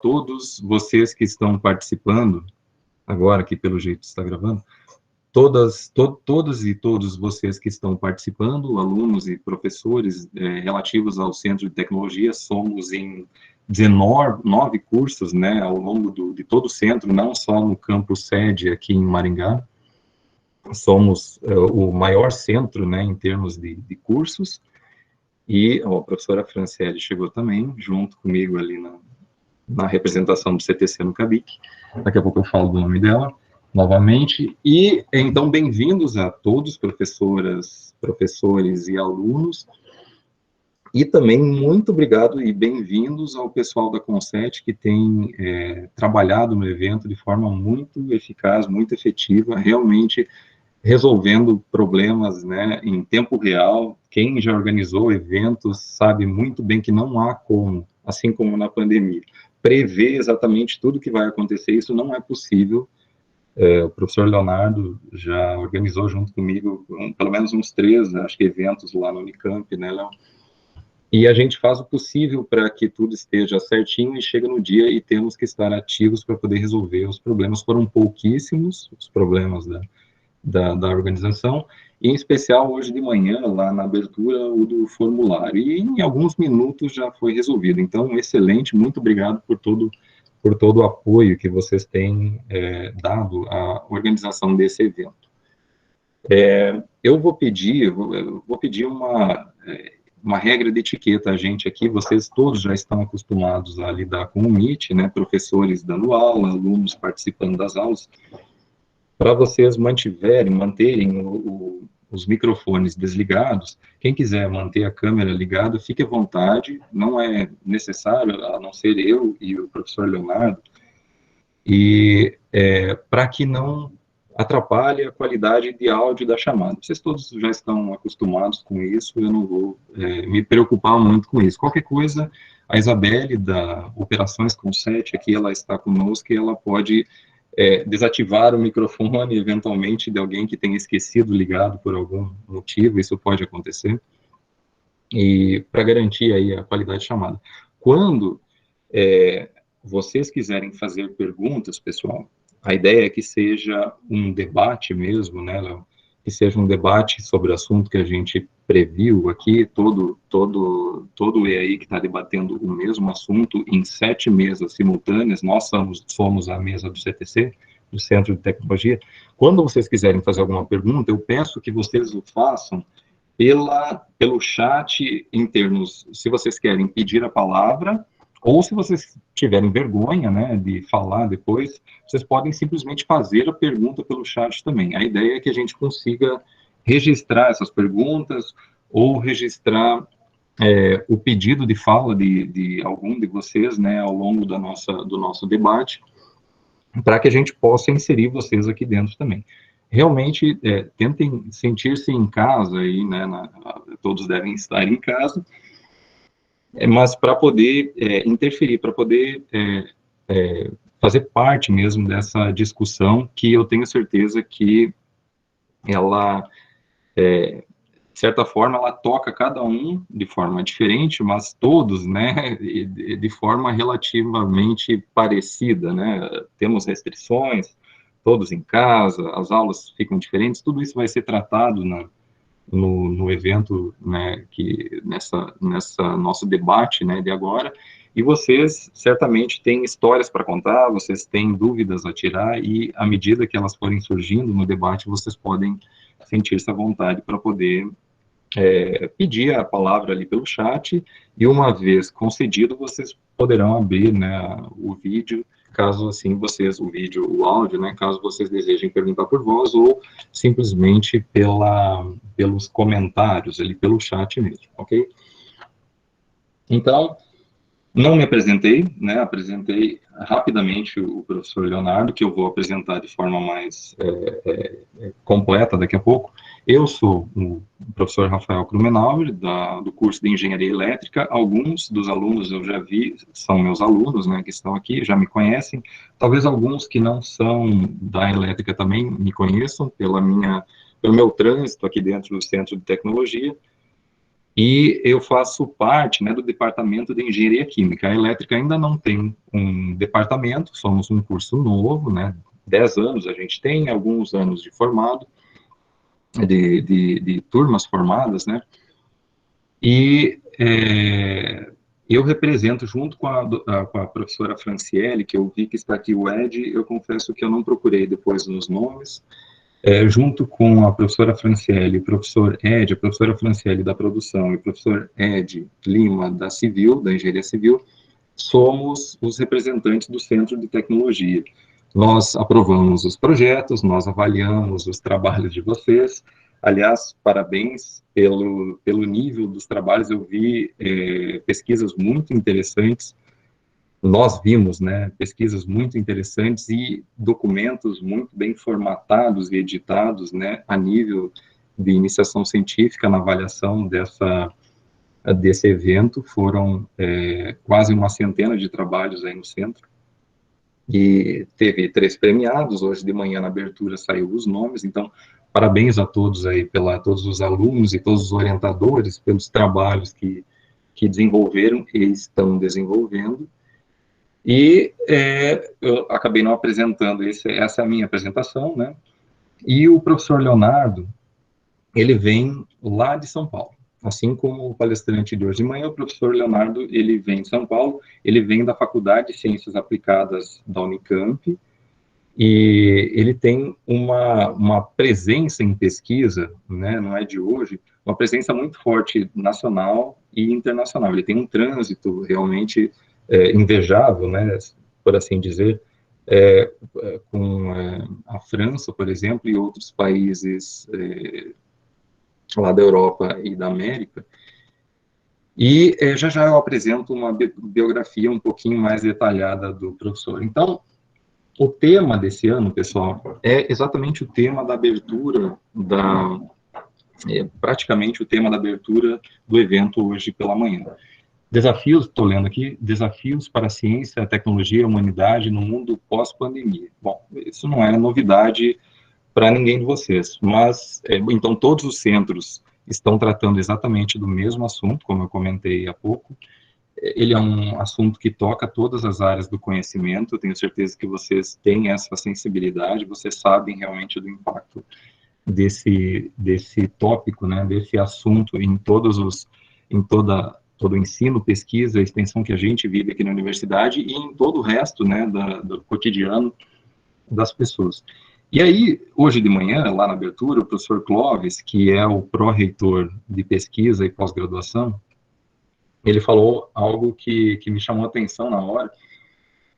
todos vocês que estão participando, agora que pelo jeito está gravando, todas e todos vocês que estão participando, alunos e professores relativos ao Centro de Tecnologia, somos em 19 cursos, né, ao longo de todo o centro, não só no campus sede aqui em Maringá. Somos o maior centro, né, em termos de cursos, e a professora Franciele chegou também, junto comigo ali na representação do CTC no CABIC. Daqui a pouco eu falo do nome dela novamente. E, então, bem-vindos a todos, professoras, professores e alunos. E também muito obrigado e bem-vindos ao pessoal da Conset, que tem trabalhado no evento de forma muito eficaz, muito efetiva, realmente resolvendo problemas, né, em tempo real. Quem já organizou eventos sabe muito bem que não há como, assim como na pandemia, prever exatamente tudo que vai acontecer. Isso não é possível. O professor Leonardo já organizou junto comigo pelo menos uns 3, acho que eventos lá no Unicamp, né, Léo? E a gente faz o possível para que tudo esteja certinho e chega no dia e temos que estar ativos para poder resolver. Os problemas foram pouquíssimos, os problemas da organização, e em especial hoje de manhã, lá na abertura, o do formulário, e em alguns minutos já foi resolvido. Então, excelente, muito obrigado por todo o apoio que vocês têm dado à organização desse evento. Eu vou pedir uma regra de etiqueta a gente aqui. Vocês todos já estão acostumados a lidar com o Meet, né, professores dando aula, alunos participando das aulas. Para vocês manterem os microfones desligados, quem quiser manter a câmera ligada, fique à vontade, não é necessário, a não ser eu e o professor Leonardo, e para que não atrapalhe a qualidade de áudio da chamada. Vocês todos já estão acostumados com isso, eu não vou me preocupar muito com isso. Qualquer coisa, a Isabelle, da Operações Conset, aqui, ela está conosco e ela pode desativar o microfone, eventualmente, de alguém que tenha esquecido ligado por algum motivo, isso pode acontecer, e para garantir aí a qualidade de chamada. Quando vocês quiserem fazer perguntas, pessoal, a ideia é que seja um debate mesmo, né, Léo? Que seja um debate sobre o assunto que a gente previu aqui, todo EAI que está debatendo o mesmo assunto em 7 mesas simultâneas. Nós somos a mesa do CTC, do Centro de Tecnologia. Quando vocês quiserem fazer alguma pergunta, eu peço que vocês o façam pelo chat em termos, se vocês querem pedir a palavra, ou se vocês tiverem vergonha, né, de falar depois, vocês podem simplesmente fazer a pergunta pelo chat também. A ideia é que a gente consiga registrar essas perguntas ou registrar o pedido de fala de algum de vocês, né, ao longo do nosso debate, para que a gente possa inserir vocês aqui dentro também. Realmente, tentem sentir-se em casa, aí, né, todos devem estar em casa, mas para poder interferir, para poder fazer parte mesmo dessa discussão, que eu tenho certeza que ela, de certa forma, ela toca cada um de forma diferente, mas todos, né, de forma relativamente parecida, né? Temos restrições, todos em casa, as aulas ficam diferentes, tudo isso vai ser tratado no evento, né, nessa nosso debate, né, de agora, e vocês certamente têm histórias para contar, vocês têm dúvidas a tirar, e à medida que elas forem surgindo no debate, vocês podem sentir-se à vontade para poder pedir a palavra ali pelo chat, e uma vez concedido, vocês poderão abrir, né, o vídeo, caso assim vocês, o áudio, né, caso vocês desejem perguntar por voz, ou simplesmente pelos comentários ali pelo chat mesmo, ok? Então, não me apresentei, né, apresentei rapidamente o professor Leonardo, que eu vou apresentar de forma mais completa daqui a pouco. Eu sou o professor Rafael Krumenauer, do curso de Engenharia Elétrica. Alguns dos alunos eu já vi, são meus alunos, né, que estão aqui, já me conhecem. Talvez alguns que não são da elétrica também me conheçam pelo meu trânsito aqui dentro do Centro de Tecnologia. e eu faço parte, né, do departamento de engenharia química. A elétrica ainda não tem um departamento, somos um curso novo, né, 10 anos a gente tem, alguns anos de formado, de turmas formadas, né, e eu represento, junto com a professora Franciele, que eu vi que está aqui o Ed, eu confesso que eu não procurei depois nos nomes, junto com a professora Franciele, o professor Ed, a professora Franciele da produção e o professor Ed Lima da civil, da engenharia civil, somos os representantes do Centro de Tecnologia. Nós aprovamos os projetos, nós avaliamos os trabalhos de vocês. Aliás, parabéns pelo nível dos trabalhos. Eu vi pesquisas muito interessantes. Nós vimos, né, pesquisas muito interessantes e documentos muito bem formatados e editados, né, a nível de iniciação científica na avaliação desse evento. Foram quase uma centena de trabalhos aí no centro, e teve 3 premiados. Hoje de manhã na abertura saiu os nomes, então parabéns a todos aí, todos os alunos e todos os orientadores pelos trabalhos que desenvolveram e estão desenvolvendo. E eu acabei não apresentando, essa é a minha apresentação, né? E o professor Leonardo, ele vem lá de São Paulo. Assim como o palestrante de hoje de manhã, o professor Leonardo, ele vem de São Paulo, ele vem da Faculdade de Ciências Aplicadas da Unicamp, e ele tem uma presença em pesquisa, né, não é de hoje, uma presença muito forte nacional e internacional. Ele tem um trânsito realmente invejável, né, por assim dizer, com a França, por exemplo, e outros países lá da Europa e da América. E já eu apresento uma biografia um pouquinho mais detalhada do professor. Então, o tema desse ano, pessoal, é exatamente o tema da abertura, praticamente o tema da abertura do evento hoje pela manhã. Desafios, estou lendo aqui, desafios para a ciência, a tecnologia e a humanidade no mundo pós-pandemia. Bom, isso não é novidade para ninguém de vocês, mas, então, todos os centros estão tratando exatamente do mesmo assunto, como eu comentei há pouco. Ele é um assunto que toca todas as áreas do conhecimento. Eu tenho certeza que vocês têm essa sensibilidade, vocês sabem realmente do impacto desse tópico, né, desse assunto todo o ensino, pesquisa, extensão que a gente vive aqui na universidade e em todo o resto, né, do cotidiano das pessoas. E aí, hoje de manhã, lá na abertura, o professor Clóvis, que é o pró-reitor de pesquisa e pós-graduação, ele falou algo que me chamou a atenção na hora,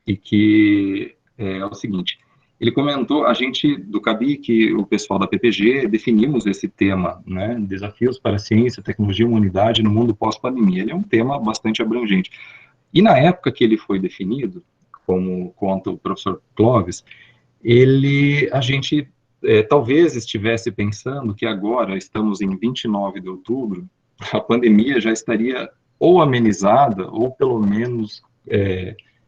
e que é o seguinte: ele comentou, a gente do CABIC, o pessoal da PPG, definimos esse tema, né, desafios para a ciência, tecnologia e humanidade no mundo pós-pandemia. Ele é um tema bastante abrangente. E na época que ele foi definido, como conta o professor Clóvis, a gente talvez estivesse pensando que agora, estamos em 29 de outubro, a pandemia já estaria ou amenizada, ou pelo menos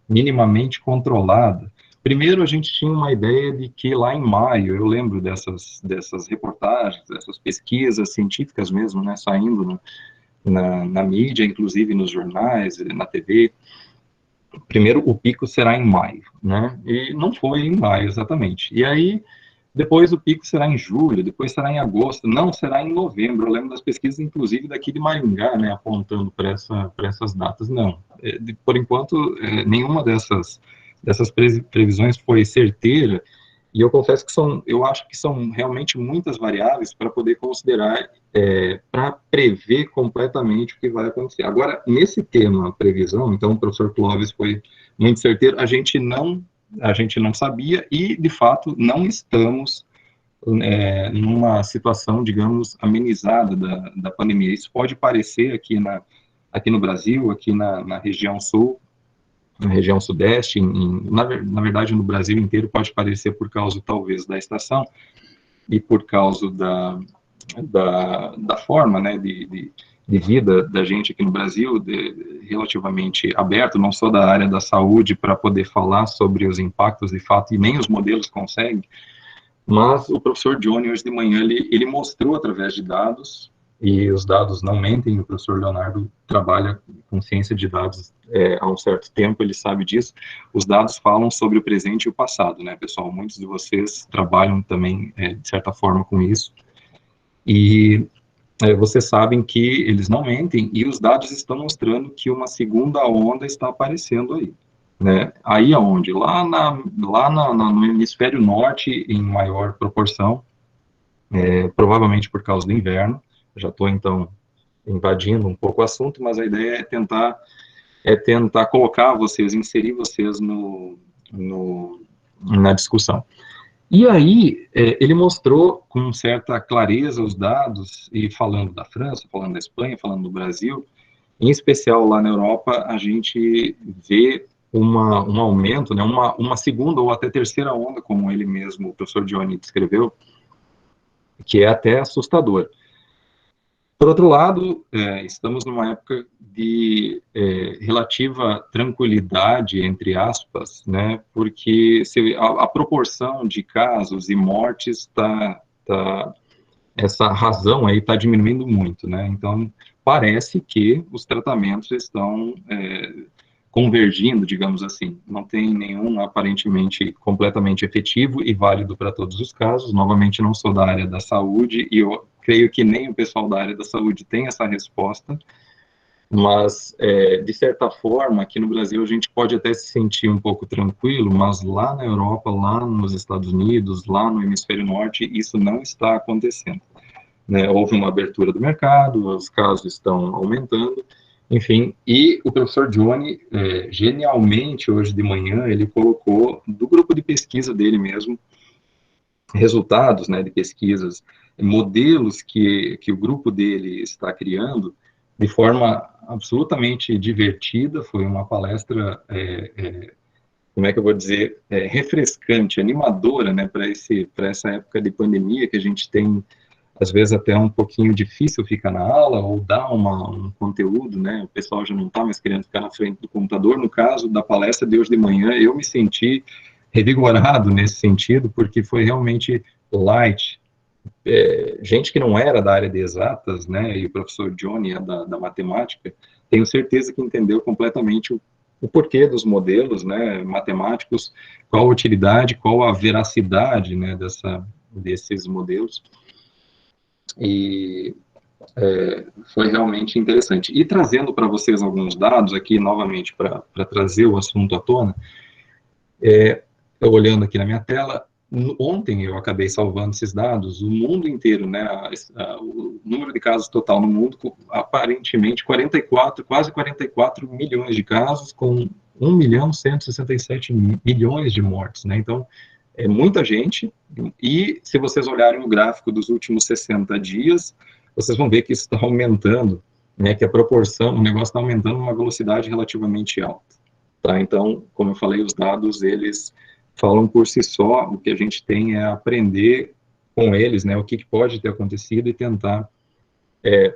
minimamente controlada. Primeiro, a gente tinha uma ideia de que lá em maio, eu lembro dessas reportagens, dessas pesquisas científicas mesmo, né, saindo na mídia, inclusive nos jornais, na TV. Primeiro, o pico será em maio, né? E não foi em maio exatamente. E aí, depois o pico será em julho, depois será em agosto, não será em novembro. Eu lembro das pesquisas, inclusive, daqui de Maringá, né, apontando para essas datas. Não, por enquanto, nenhuma dessas previsões foi certeira, e eu confesso que eu acho que são realmente muitas variáveis para poder considerar, para prever completamente o que vai acontecer. Agora, nesse tema previsão, então o professor Clóvis foi muito certeiro, a gente não sabia e, de fato, não estamos numa situação, digamos, amenizada da pandemia. Isso pode parecer aqui no Brasil, aqui na região sul, na região sudeste, na verdade no Brasil inteiro, pode parecer por causa talvez da estação e por causa da forma, né, de vida da gente aqui no Brasil, relativamente aberto, não sou da área da saúde para poder falar sobre os impactos de fato, e nem os modelos conseguem, mas o professor Johnny, hoje de manhã, ele mostrou através de dados e os dados não mentem, o professor Leonardo trabalha com ciência de dados há um certo tempo, ele sabe disso. Os dados falam sobre o presente e o passado, né, pessoal? Muitos de vocês trabalham também, de certa forma, com isso, e vocês sabem que eles não mentem, e os dados estão mostrando que uma segunda onda está aparecendo aí. Né? Aí aonde? No hemisfério norte, em maior proporção, provavelmente por causa do inverno. Já estou, então, invadindo um pouco o assunto, mas a ideia é tentar colocar vocês, inserir vocês na discussão. E aí, ele mostrou com certa clareza os dados, e falando da França, falando da Espanha, falando do Brasil, em especial lá na Europa, a gente vê um aumento, né, uma segunda ou até terceira onda, como ele mesmo, o professor Johnny, descreveu, que é até assustador. Por outro lado, estamos numa época de relativa tranquilidade, entre aspas, né, porque a proporção de casos e mortes essa razão aí está diminuindo muito, né, então parece que os tratamentos estão convergindo, digamos assim, não tem nenhum aparentemente completamente efetivo e válido para todos os casos. Novamente, não sou da área da saúde e eu creio que nem o pessoal da área da saúde tem essa resposta, mas, de certa forma, aqui no Brasil a gente pode até se sentir um pouco tranquilo, mas lá na Europa, lá nos Estados Unidos, lá no hemisfério norte, isso não está acontecendo. Né? Houve uma abertura do mercado, os casos estão aumentando, enfim, e o professor Johnny, genialmente, hoje de manhã, ele colocou, do grupo de pesquisa dele mesmo, resultados, né, de pesquisas, modelos que o grupo dele está criando, de forma absolutamente divertida. Foi uma palestra, como é que eu vou dizer, refrescante, animadora, né, para essa época de pandemia que a gente tem, às vezes até um pouquinho difícil ficar na aula ou dar um conteúdo, né? O pessoal já não está mais querendo ficar na frente do computador. No caso da palestra de hoje de manhã, eu me senti revigorado nesse sentido, porque foi realmente light. Gente que não era da área de exatas, né? E o professor Johnny é da matemática, tenho certeza que entendeu completamente o porquê dos modelos, né, matemáticos, qual a utilidade, qual a veracidade, né, desses modelos. E foi realmente interessante. E trazendo para vocês alguns dados aqui, novamente, para trazer o assunto à tona, eu olhando aqui na minha tela, ontem eu acabei salvando esses dados, o mundo inteiro, né, o número de casos total no mundo, aparentemente 44, quase 44 milhões de casos, com 1.167 milhões de mortes, né, então, é muita gente, e se vocês olharem o gráfico dos últimos 60 dias, vocês vão ver que isso está aumentando, né, que a proporção, o negócio está aumentando numa velocidade relativamente alta. Tá? Então, como eu falei, os dados, eles falam por si só, o que a gente tem é aprender com eles, né, o que pode ter acontecido e tentar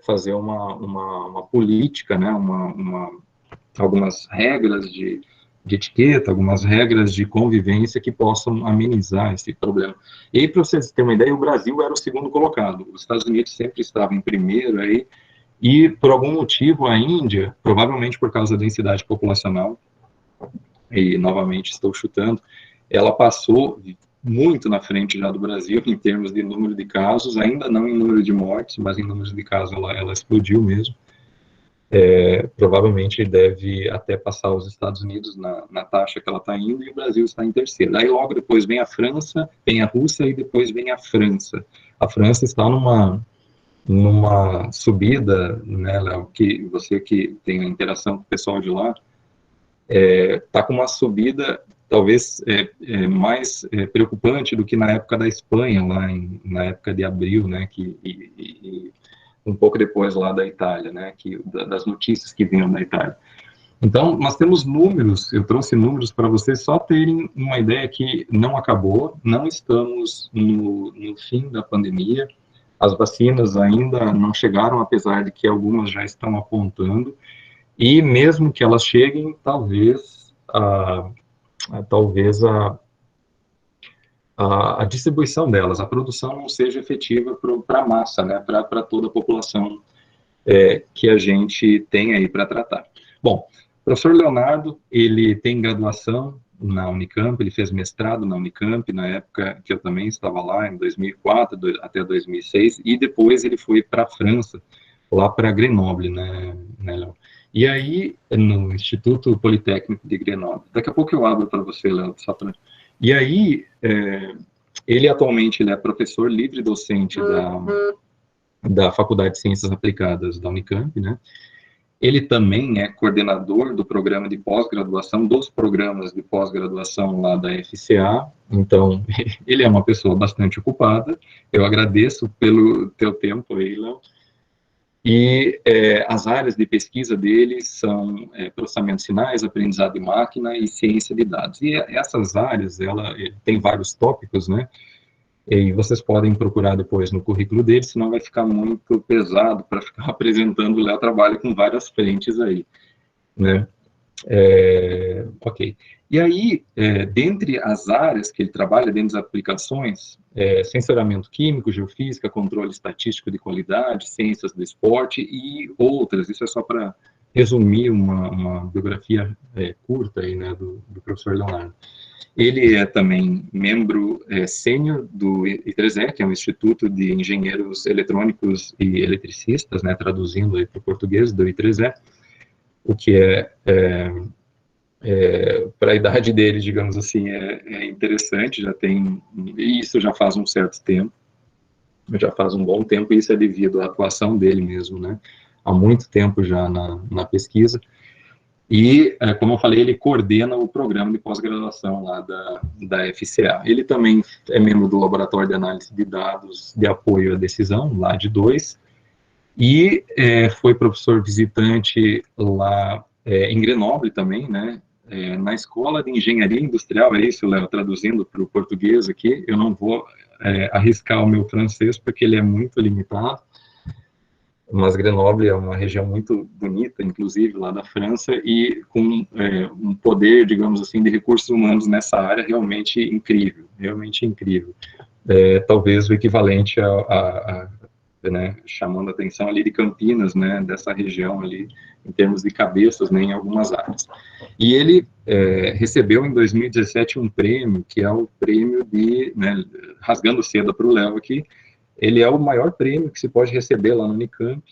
fazer uma política, né, algumas regras de etiqueta, algumas regras de convivência que possam amenizar esse problema. E aí, para vocês terem uma ideia, o Brasil era o segundo colocado, os Estados Unidos sempre estavam em primeiro, aí, e por algum motivo a Índia, provavelmente por causa da densidade populacional, e novamente estou chutando, ela passou muito na frente já do Brasil em termos de número de casos, ainda não em número de mortes, mas em número de casos ela explodiu mesmo. Provavelmente deve até passar os Estados Unidos na taxa que ela está indo, e o Brasil está em terceiro. Aí logo depois vem a França, vem a Rússia e depois vem a França. A França está numa subida, né, Léo, que você que tem a interação com o pessoal de lá, está com uma subida talvez mais preocupante do que na época da Espanha, na época de abril, né, e um pouco depois lá da Itália, né, das notícias que vinham da Itália. Então, nós temos números, eu trouxe números para vocês só terem uma ideia que não acabou, não estamos no fim da pandemia, as vacinas ainda não chegaram, apesar de que algumas já estão apontando, e mesmo que elas cheguem, talvez a distribuição delas, a produção não seja efetiva para a massa, né, para toda a população que a gente tem aí para tratar. Bom, o professor Leonardo, ele tem graduação na Unicamp, ele fez mestrado na Unicamp, na época que eu também estava lá, em 2004 até 2006, e depois ele foi para a França, lá para Grenoble, né, Léo? E aí, no Instituto Politécnico de Grenoble. Daqui a pouco eu abro para você, Léo, só para... E aí, ele atualmente ele é professor livre docente da Faculdade de Ciências Aplicadas da Unicamp, né? Ele também é coordenador do programa de pós-graduação, dos programas de pós-graduação lá da FCA, então ele é uma pessoa bastante ocupada, eu agradeço pelo teu tempo aí, Léo. E as áreas de pesquisa dele são processamento de sinais, aprendizado de máquina e ciência de dados. E essas áreas, ela tem vários tópicos, né? E vocês podem procurar depois no currículo dele, senão vai ficar muito pesado para ficar apresentando o Léo trabalho com várias frentes aí, né? Ok. E aí, dentre as áreas que ele trabalha, dentre as aplicações, sensoriamento químico, geofísica, controle estatístico de qualidade, ciências do esporte e outras. Isso é só para resumir uma biografia curta aí, né, do professor Leonardo. Ele é também membro sênior do I3E, que é um Instituto de Engenheiros Eletrônicos e Eletricistas, né, traduzindo aí para o português, do I3E, o que para a idade dele, digamos assim, é interessante, isso já faz um certo tempo, já faz um bom tempo, e isso é devido à atuação dele mesmo, né, há muito tempo já na pesquisa. E, como eu falei, ele coordena o programa de pós-graduação lá da FCA. Ele também é membro do Laboratório de Análise de Dados de Apoio à Decisão, lá de 2, e foi professor visitante lá em Grenoble também, né, na Escola de Engenharia Industrial, é isso, Léo, traduzindo para o português aqui, eu não vou arriscar o meu francês, porque ele é muito limitado, mas Grenoble é uma região muito bonita, inclusive, lá da França, e com um poder, digamos assim, de recursos humanos nessa área realmente incrível, realmente incrível. Talvez o equivalente né, chamando a atenção ali de Campinas, né, dessa região ali, em termos de cabeças, né, em algumas áreas. E ele recebeu em 2017 um prêmio, que é o prêmio de, né, rasgando seda para o Léo aqui, ele é o maior prêmio que se pode receber lá no Unicamp,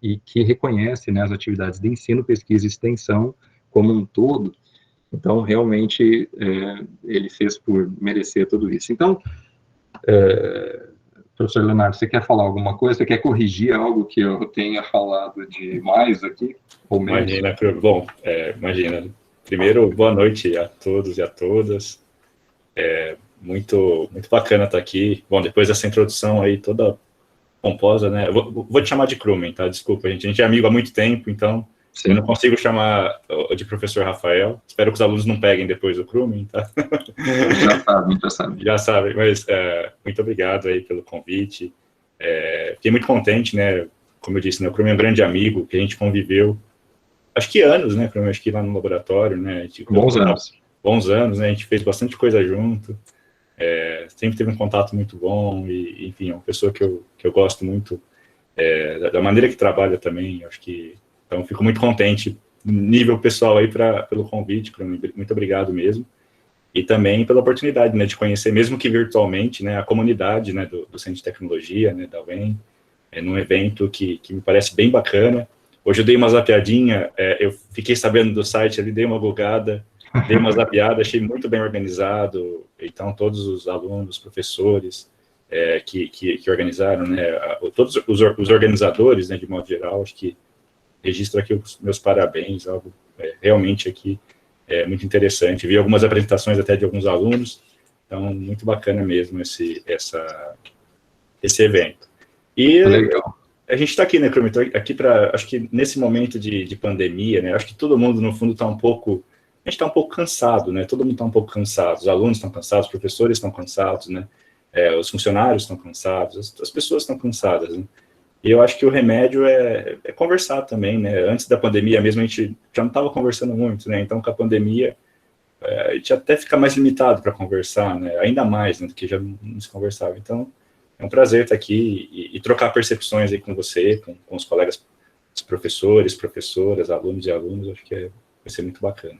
e que reconhece, né, as atividades de ensino, pesquisa e extensão como um todo. Então, realmente, ele fez por merecer tudo isso. Então, professor Leonardo, você quer falar alguma coisa? Você quer corrigir algo que eu tenha falado demais aqui? Ou menos? Imagina, bom, imagina. Primeiro, boa noite a todos e a todas. Muito bacana estar aqui. Bom, depois dessa introdução aí toda pomposa, né? Eu vou te chamar de Krumen, tá? Desculpa, gente. A gente é amigo há muito tempo, então sim, eu não consigo chamar de professor Rafael. Espero que os alunos não peguem depois o Krumen, tá? Já sabem. Já sabem, mas muito obrigado aí pelo convite. Fiquei muito contente, né? Como eu disse, né, o Krumen é um grande amigo, que a gente conviveu, acho que anos, né? Acho que lá no laboratório, né? Bons anos. Bons anos, né? A gente fez bastante coisa junto. Sempre teve um contato muito bom e, enfim, é uma pessoa que eu gosto muito da maneira que trabalha também, acho que, então, fico muito contente, nível pessoal aí, pelo convite, muito obrigado mesmo, e também pela oportunidade, né, de conhecer, mesmo que virtualmente, né, a comunidade, né, do Centro de Tecnologia, né, da UEM, num evento que me parece bem bacana. Hoje eu dei uma zapeadinha, eu fiquei sabendo do site ali, dei uma bugada, dei uma zapeada, achei muito bem organizado, então todos os alunos, professores que organizaram, né, todos os organizadores, né, de modo geral, acho que registro aqui os meus parabéns, algo realmente aqui muito interessante. Vi algumas apresentações até de alguns alunos, então muito bacana mesmo esse evento. E legal. A gente está aqui, né, Krumen, aqui para, acho que nesse momento de pandemia, né, acho que todo mundo, no fundo, está um pouco cansado, né, todo mundo está um pouco cansado, os alunos estão cansados, os professores estão cansados, né, os funcionários estão cansados, as pessoas estão cansadas, né, e eu acho que o remédio é conversar também, né, antes da pandemia mesmo a gente já não estava conversando muito, né, então com a pandemia, a gente até fica mais limitado para conversar, né? Ainda mais, né, do que já não se conversava. Então, é um prazer estar aqui e trocar percepções aí com você, com os colegas, os professores, professoras, alunos e alunos. Acho que vai ser muito bacana.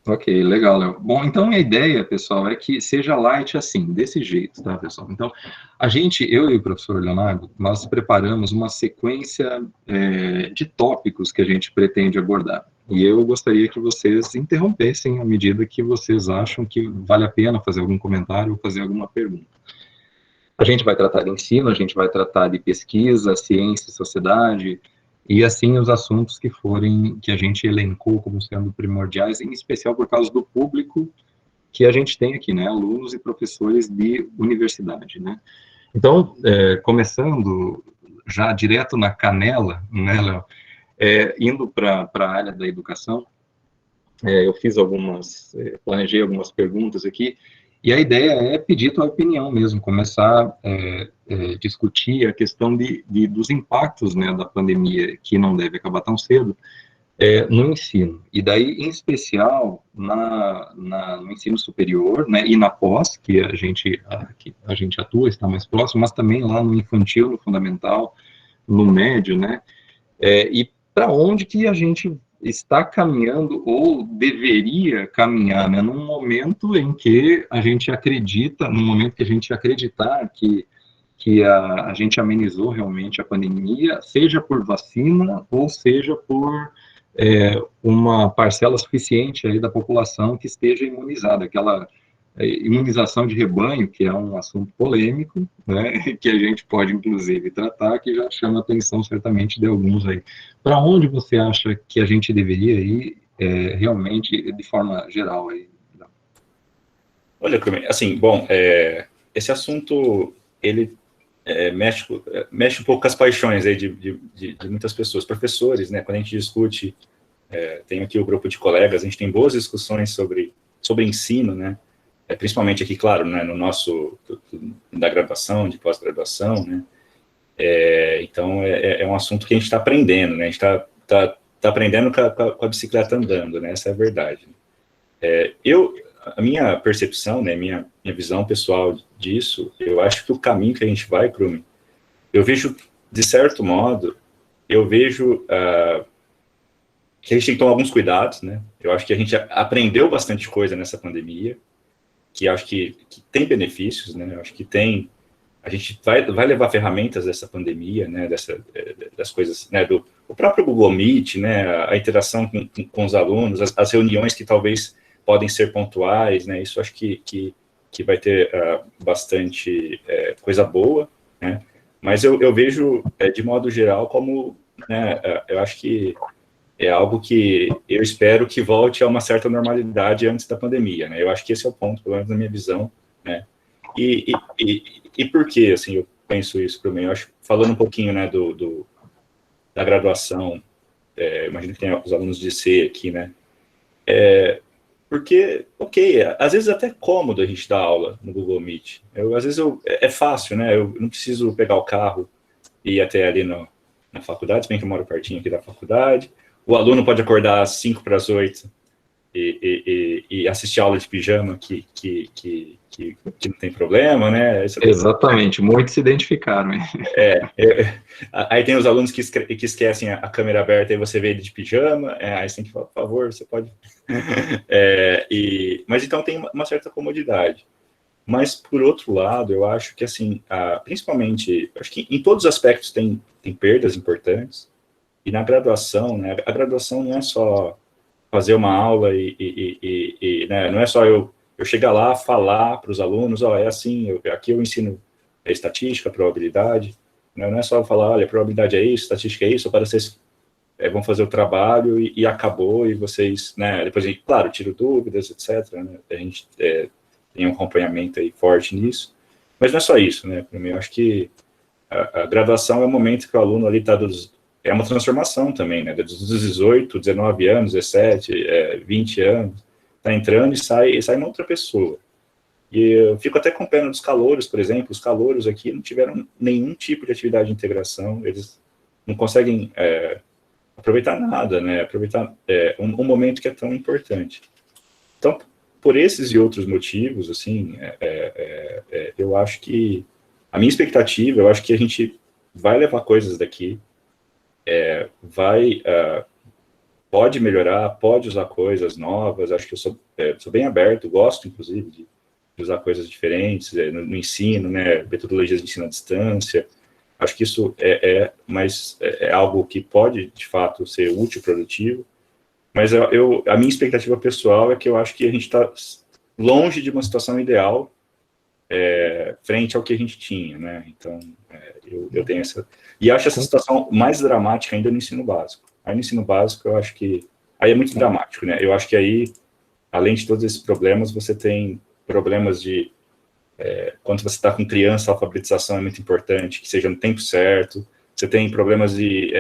Ok, legal, Léo. Bom, então a ideia, pessoal, é que seja light assim, desse jeito, tá, pessoal? Então, eu e o professor Leonardo, nós preparamos uma sequência de tópicos que a gente pretende abordar. E eu gostaria que vocês interrompessem à medida que vocês acham que vale a pena fazer algum comentário ou fazer alguma pergunta. A gente vai tratar de ensino, a gente vai tratar de pesquisa, ciência e sociedade, e assim os assuntos que a gente elencou como sendo primordiais, em especial por causa do público que a gente tem aqui, né, alunos e professores de universidade, né. Então, começando já direto na canela, né, Léo, indo para a área da educação, eu planejei algumas perguntas aqui, e a ideia é pedir tua opinião mesmo, começar a discutir a questão dos impactos, né, da pandemia, que não deve acabar tão cedo, no ensino. E daí, em especial, no ensino superior, né, e na pós, que a gente atua, está mais próximo, mas também lá no infantil, no fundamental, no médio, né, e para onde que a gente está caminhando ou deveria caminhar, né? Num momento em que a gente acredita, no momento que a gente acreditar que a gente amenizou realmente a pandemia, seja por vacina ou seja por uma parcela suficiente aí da população que esteja imunizada, aquela imunização de rebanho, que é um assunto polêmico, né, que a gente pode, inclusive, tratar, que já chama a atenção, certamente, de alguns aí. Para onde você acha que a gente deveria ir, realmente, de forma geral? Aí? Olha, assim, bom, esse assunto, ele mexe um pouco com as paixões aí de muitas pessoas, professores, né, quando a gente discute, tem aqui o grupo de colegas, a gente tem boas discussões sobre ensino, né, principalmente aqui, claro, né, no nosso, da graduação, de pós-graduação, né, então é um assunto que a gente está aprendendo, né, a gente está aprendendo com a bicicleta andando, né, essa é a verdade. A minha percepção, né, minha visão pessoal disso, eu acho que o caminho que a gente vai, Krumi, eu vejo, de certo modo, eu vejo que a gente tem que tomar alguns cuidados, né, eu acho que a gente aprendeu bastante coisa nessa pandemia, que acho que tem benefícios, né, eu acho que a gente vai levar ferramentas dessa pandemia, né, das coisas, né, o próprio Google Meet, né, a interação com os alunos, as reuniões que talvez podem ser pontuais, né, isso acho que vai ter bastante coisa boa, né, mas eu vejo, de modo geral, como, né, eu acho que é algo que eu espero que volte a uma certa normalidade antes da pandemia, né, eu acho que esse é o ponto, pelo menos na minha visão, né, e por que, assim, eu penso isso para mim? Eu acho, falando um pouquinho, né, da graduação, imagino que tem os alunos de C aqui, né, porque, ok, às vezes é até cômodo a gente dar aula no Google Meet. Às vezes é fácil, né? Eu não preciso pegar o carro e ir até ali na faculdade, se bem que eu moro pertinho aqui da faculdade. O aluno pode acordar às 7:55 e assistir aula de pijama, que não tem problema, né? Exatamente, muitos se identificaram. Aí tem os alunos que esquecem a câmera aberta e você vê ele de pijama, aí você tem que falar, por favor, você pode... mas então tem uma certa comodidade. Mas, por outro lado, eu acho que, assim, principalmente, acho que em todos os aspectos tem perdas importantes, e na graduação, né, a graduação não é só fazer uma aula né, não é só eu chegar lá, falar para os alunos, é assim, aqui eu ensino estatística, probabilidade, né, não é só falar, olha, probabilidade é isso, estatística é isso, para vocês vão fazer o trabalho e acabou, e vocês, né, depois a gente, claro, tiro dúvidas, etc., né, a gente tem um acompanhamento aí forte nisso, mas não é só isso, né, para mim, eu acho que a graduação é o momento que o aluno ali está é uma transformação também, né, dos 18, 19 anos, 17, 20 anos, está entrando e sai uma outra pessoa. E eu fico até com pena dos calouros, por exemplo, os calouros aqui não tiveram nenhum tipo de atividade de integração, eles não conseguem aproveitar nada, né, aproveitar um momento que é tão importante. Então, por esses e outros motivos, assim, eu acho que a minha expectativa, eu acho que a gente vai levar coisas daqui, pode melhorar, pode usar coisas novas, acho que eu sou bem aberto, gosto, inclusive, de usar coisas diferentes no ensino, né, metodologias de ensino à distância. Acho que isso mas é algo que pode, de fato, ser útil e produtivo, mas a minha expectativa pessoal é que eu acho que a gente está longe de uma situação ideal frente ao que a gente tinha, né? Então, eu tenho essa... E acho essa situação mais dramática ainda no ensino básico. Aí no ensino básico, eu acho que... Aí é muito dramático, né? Eu acho que aí, além de todos esses problemas, você tem problemas de... quando você está com criança, a alfabetização é muito importante, que seja no tempo certo. Você tem problemas de...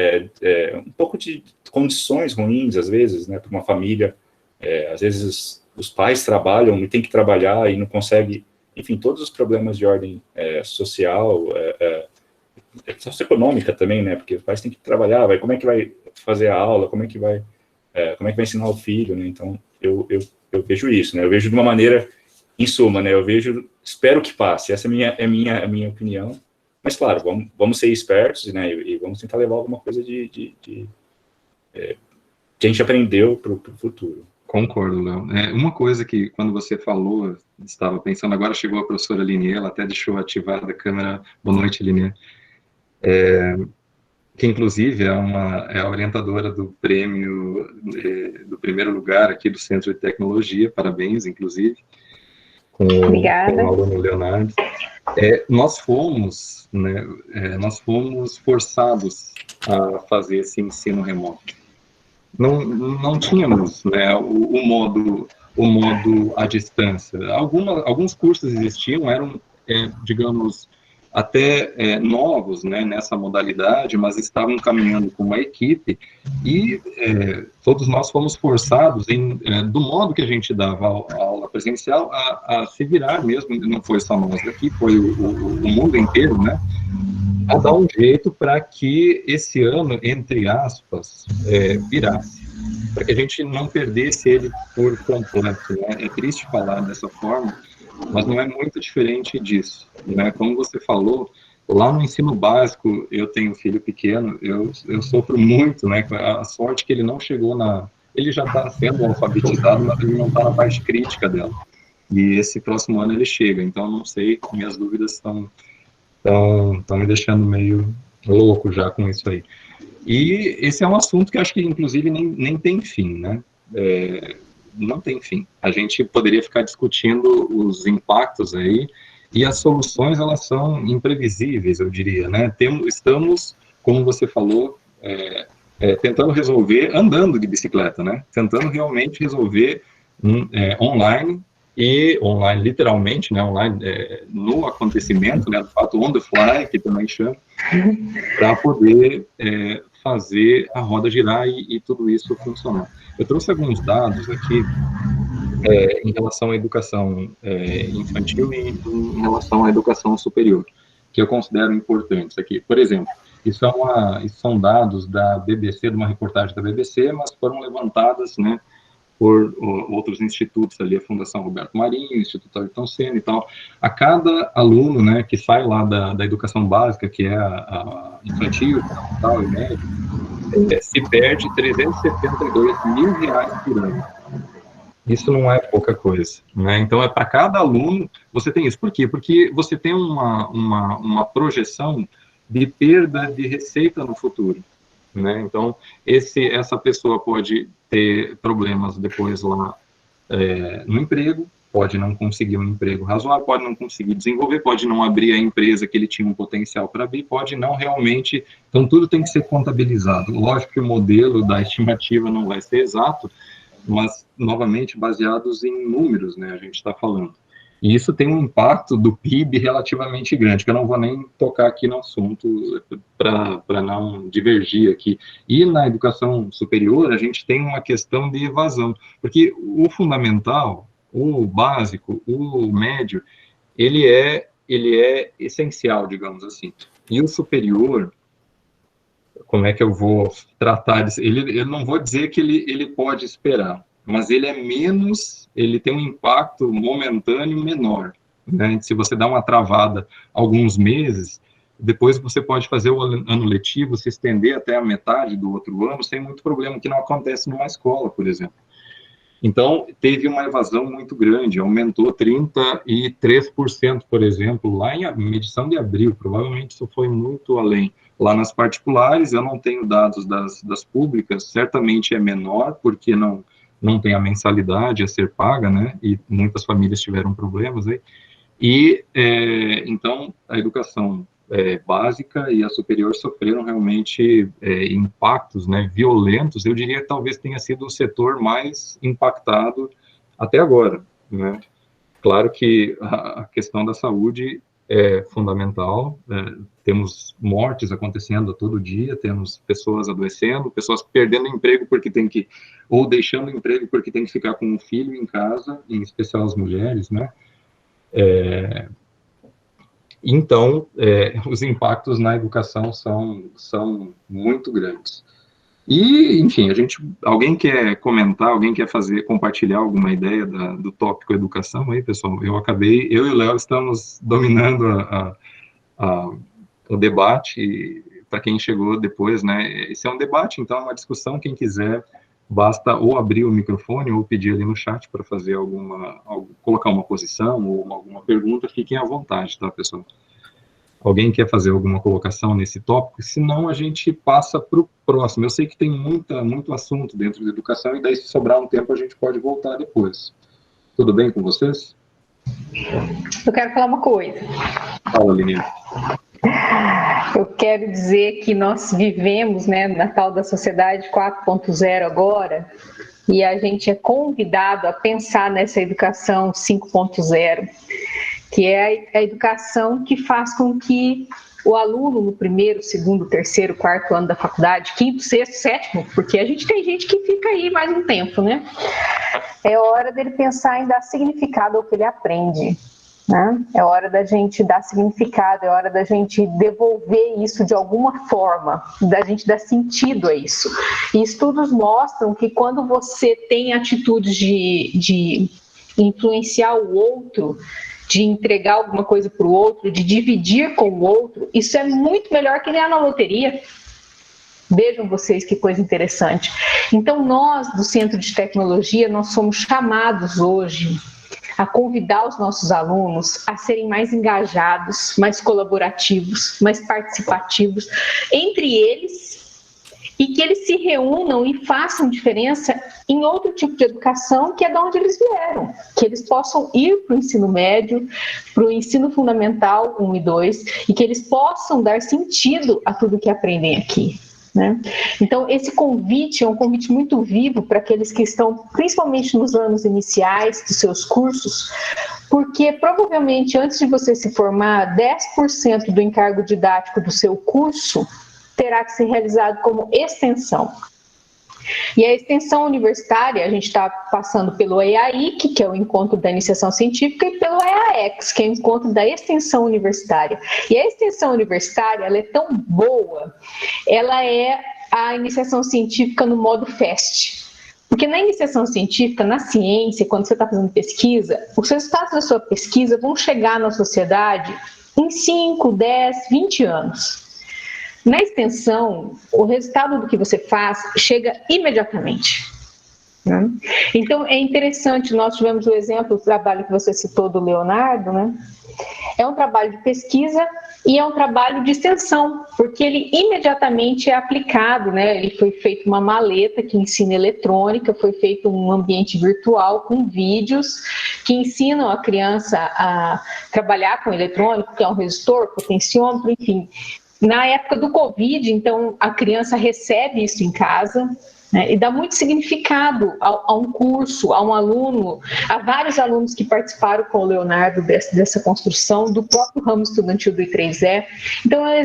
um pouco de condições ruins, às vezes, né? Para uma família, às vezes os pais trabalham e tem que trabalhar e não consegue... Enfim, todos os problemas de ordem social, socioeconômica também, né? Porque os pais têm que trabalhar, como é que vai fazer a aula, como é que vai ensinar o filho, né? Então, eu vejo isso, né? Eu vejo de uma maneira, em suma, né? Espero que passe, essa é a minha opinião. Mas, claro, vamos ser espertos, né? E vamos tentar levar alguma coisa que a gente aprendeu para o futuro. Concordo, Léo. Uma coisa que, quando você falou, estava pensando, agora chegou a professora Linie, ela até deixou ativada a câmera. Boa noite, Linie. Que, inclusive, é a orientadora do prêmio do primeiro lugar aqui do Centro de Tecnologia. Parabéns, inclusive, com o aluno Leonardo. Nós fomos forçados a fazer esse ensino remoto. Não tínhamos, né, o modo à distância. Alguns cursos existiam, eram, digamos, até novos, né, nessa modalidade, mas estavam caminhando com uma equipe e todos nós fomos forçados, do modo que a gente dava a aula presencial, a se virar mesmo. Não foi só nós aqui, foi o mundo inteiro, né, a dar um jeito para que esse ano, entre aspas, virasse, para que a gente não perdesse ele por completo, né? É triste falar dessa forma, mas não é muito diferente disso, né? Como você falou, lá no ensino básico, eu tenho um filho pequeno, eu sofro muito, né? A sorte que ele não chegou ele já está sendo alfabetizado, mas ele não está na parte crítica dela. E esse próximo ano ele chega, então não sei, minhas dúvidas estão me deixando meio louco já com isso aí. E esse é um assunto que acho que, inclusive, nem tem fim, né? Não tem fim. A gente poderia ficar discutindo os impactos aí, e as soluções, elas são imprevisíveis, eu diria, né? Estamos, como você falou, tentando resolver andando de bicicleta, né? Tentando realmente resolver online, e online literalmente, né, online no acontecimento, né, do fato on the fly, que também chama, para poder fazer a roda girar e tudo isso funcionar. Eu trouxe alguns dados aqui em relação à educação infantil e em relação à educação superior, que eu considero importantes aqui. Por exemplo, isso são dados da BBC, de uma reportagem da BBC, mas foram levantadas, né, por outros institutos ali, a Fundação Roberto Marinho, o Instituto Ayrton Senna e tal. A cada aluno, né, que sai lá da educação básica, que é a infantil, fundamental e médio, se perde R$372 mil por ano. Isso não é pouca coisa, né? Então, para cada aluno, você tem isso. Por quê? Porque você tem uma projeção de perda de receita no futuro, né? Então, essa pessoa pode ter problemas depois lá no emprego, pode não conseguir um emprego razoável, pode não conseguir desenvolver, pode não abrir a empresa que ele tinha um potencial para abrir, pode não realmente... Então, tudo tem que ser contabilizado. Lógico que o modelo da estimativa não vai ser exato, mas, novamente, baseados em números, né, a gente está falando. E isso tem um impacto do PIB relativamente grande, que eu não vou nem tocar aqui no assunto para não divergir aqui. E na educação superior, a gente tem uma questão de evasão, porque o fundamental, o básico, o médio, ele é essencial, digamos assim. E o superior, como é que eu vou tratar disso? Eu não vou dizer que ele pode esperar, mas ele é menos ele tem um impacto momentâneo menor, né? Se você dá uma travada alguns meses, depois você pode fazer o ano letivo se estender até a metade do outro ano sem muito problema, que não acontece numa escola, por exemplo. Então, teve uma evasão muito grande, aumentou 33%, por exemplo, lá em medição de abril, provavelmente isso foi muito além. Lá nas particulares, eu não tenho dados das públicas, certamente é menor, porque não tem a mensalidade a ser paga, né, e muitas famílias tiveram problemas aí. E, então, a educação básica e a superior sofreram realmente impactos, né, violentos. Eu diria que talvez tenha sido o setor mais impactado até agora, né? Claro que a questão da saúde é fundamental, temos mortes acontecendo todo dia, temos pessoas adoecendo, pessoas perdendo emprego porque tem que, ou deixando emprego porque tem que ficar com um filho em casa, em especial as mulheres, né? Então, os impactos na educação são muito grandes. E, enfim, alguém quer comentar, alguém quer compartilhar alguma ideia do tópico educação aí, pessoal? Eu e o Léo estamos dominando o debate, para quem chegou depois, né? Esse é um debate, então, é uma discussão, quem quiser, basta ou abrir o microfone ou pedir ali no chat para fazer colocar uma posição ou alguma pergunta, fiquem à vontade, tá, pessoal? Alguém quer fazer alguma colocação nesse tópico? Senão, a gente passa para o próximo. Eu sei que tem muito assunto dentro da educação, e daí, se sobrar um tempo, a gente pode voltar depois. Tudo bem com vocês? Eu quero falar uma coisa. Fala, Lininha. Eu quero dizer que nós vivemos, né, na tal da sociedade 4.0 agora, e a gente é convidado a pensar nessa educação 5.0, que é a educação que faz com que o aluno no primeiro, segundo, terceiro, quarto ano da faculdade, quinto, sexto, sétimo, porque a gente tem gente que fica aí mais um tempo, né? É hora dele pensar em dar significado ao que ele aprende, né? É hora da gente dar significado, é hora da gente devolver isso de alguma forma, da gente dar sentido a isso. E estudos mostram que quando você tem atitudes de influenciar o outro, de entregar alguma coisa para o outro, de dividir com o outro, isso é muito melhor que ganhar na loteria. Vejam vocês que coisa interessante. Então, nós, do Centro de Tecnologia, nós somos chamados hoje a convidar os nossos alunos a serem mais engajados, mais colaborativos, mais participativos entre eles, e que eles se reúnam e façam diferença em outro tipo de educação, que é de onde eles vieram, que eles possam ir para o ensino médio, para o ensino fundamental 1 e 2, e que eles possam dar sentido a tudo que aprendem aqui, né? Então, esse convite é um convite muito vivo para aqueles que estão, principalmente nos anos iniciais dos seus cursos, porque provavelmente antes de você se formar, 10% do encargo didático do seu curso terá que ser realizado como extensão. E a extensão universitária, a gente está passando pelo EAIC, que é o Encontro da Iniciação Científica, e pelo EAEX, que é o Encontro da Extensão Universitária. E a extensão universitária, ela é tão boa, ela é a iniciação científica no modo FAST. Porque na iniciação científica, na ciência, quando você está fazendo pesquisa, os resultados da sua pesquisa vão chegar na sociedade em 5, 10, 20 anos. Na extensão, o resultado do que você faz chega imediatamente, né? Então, é interessante, nós tivemos o exemplo do trabalho que você citou do Leonardo, né? É um trabalho de pesquisa e é um trabalho de extensão, porque ele imediatamente é aplicado, né? Ele foi feito uma maleta que ensina eletrônica, foi feito um ambiente virtual com vídeos que ensinam a criança a trabalhar com eletrônico, que é um resistor, potenciômetro, enfim. Na época do Covid, então, a criança recebe isso em casa, né, e dá muito significado a um curso, a um aluno, a vários alunos que participaram com o Leonardo dessa construção, do próprio ramo estudantil do I3E. Então, é um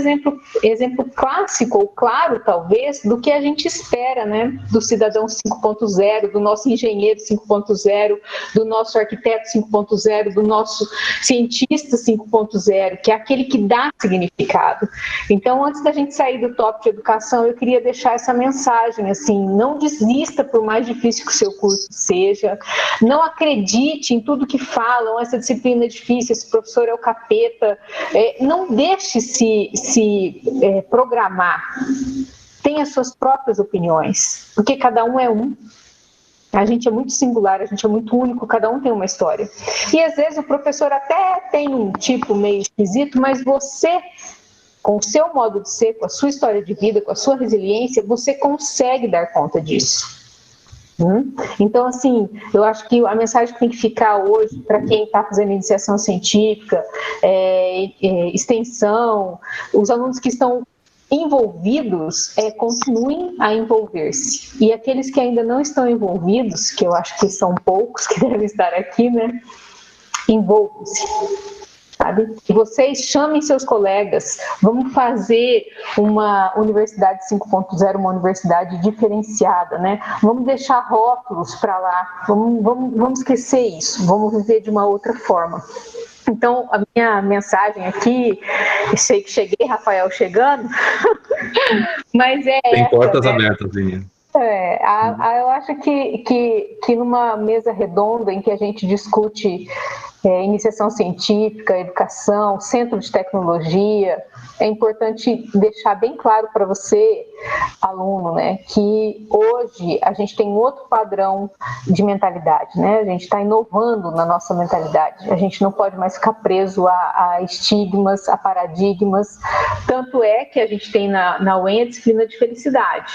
exemplo clássico, ou claro, talvez, do que a gente espera, né, do cidadão 5.0, do nosso engenheiro 5.0, do nosso arquiteto 5.0, do nosso cientista 5.0, que é aquele que dá significado. Então, antes da gente sair do tópico de educação, eu queria deixar essa mensagem, assim, não desista por mais difícil que o seu curso seja, não acredite em tudo que falam, essa disciplina é difícil, esse professor é o capeta, não deixe se programar, tenha suas próprias opiniões, porque cada um é um. A gente é muito singular, a gente é muito único, cada um tem uma história. E às vezes o professor até tem um tipo meio esquisito, mas você, com o seu modo de ser, com a sua história de vida, com a sua resiliência, você consegue dar conta disso. Então, assim, eu acho que a mensagem que tem que ficar hoje para quem está fazendo iniciação científica, extensão, os alunos que estão envolvidos, continuem a envolver-se. E aqueles que ainda não estão envolvidos, que eu acho que são poucos que devem estar aqui, né? Envolvam-se. Sabe? E vocês chamem seus colegas, vamos fazer uma universidade 5.0, uma universidade diferenciada, né? Vamos deixar rótulos para lá, vamos esquecer isso, vamos viver de uma outra forma. Então, a minha mensagem aqui, sei que cheguei, Rafael chegando, mas tem essa, portas né? abertas, Linia. Eu acho que numa mesa redonda em que a gente discute iniciação científica, educação, centro de tecnologia, é importante deixar bem claro para você, aluno, né, que hoje a gente tem outro padrão de mentalidade, né? A gente está inovando na nossa mentalidade, a gente não pode mais ficar preso a estigmas, a paradigmas, tanto é que a gente tem na UEM a disciplina de felicidade,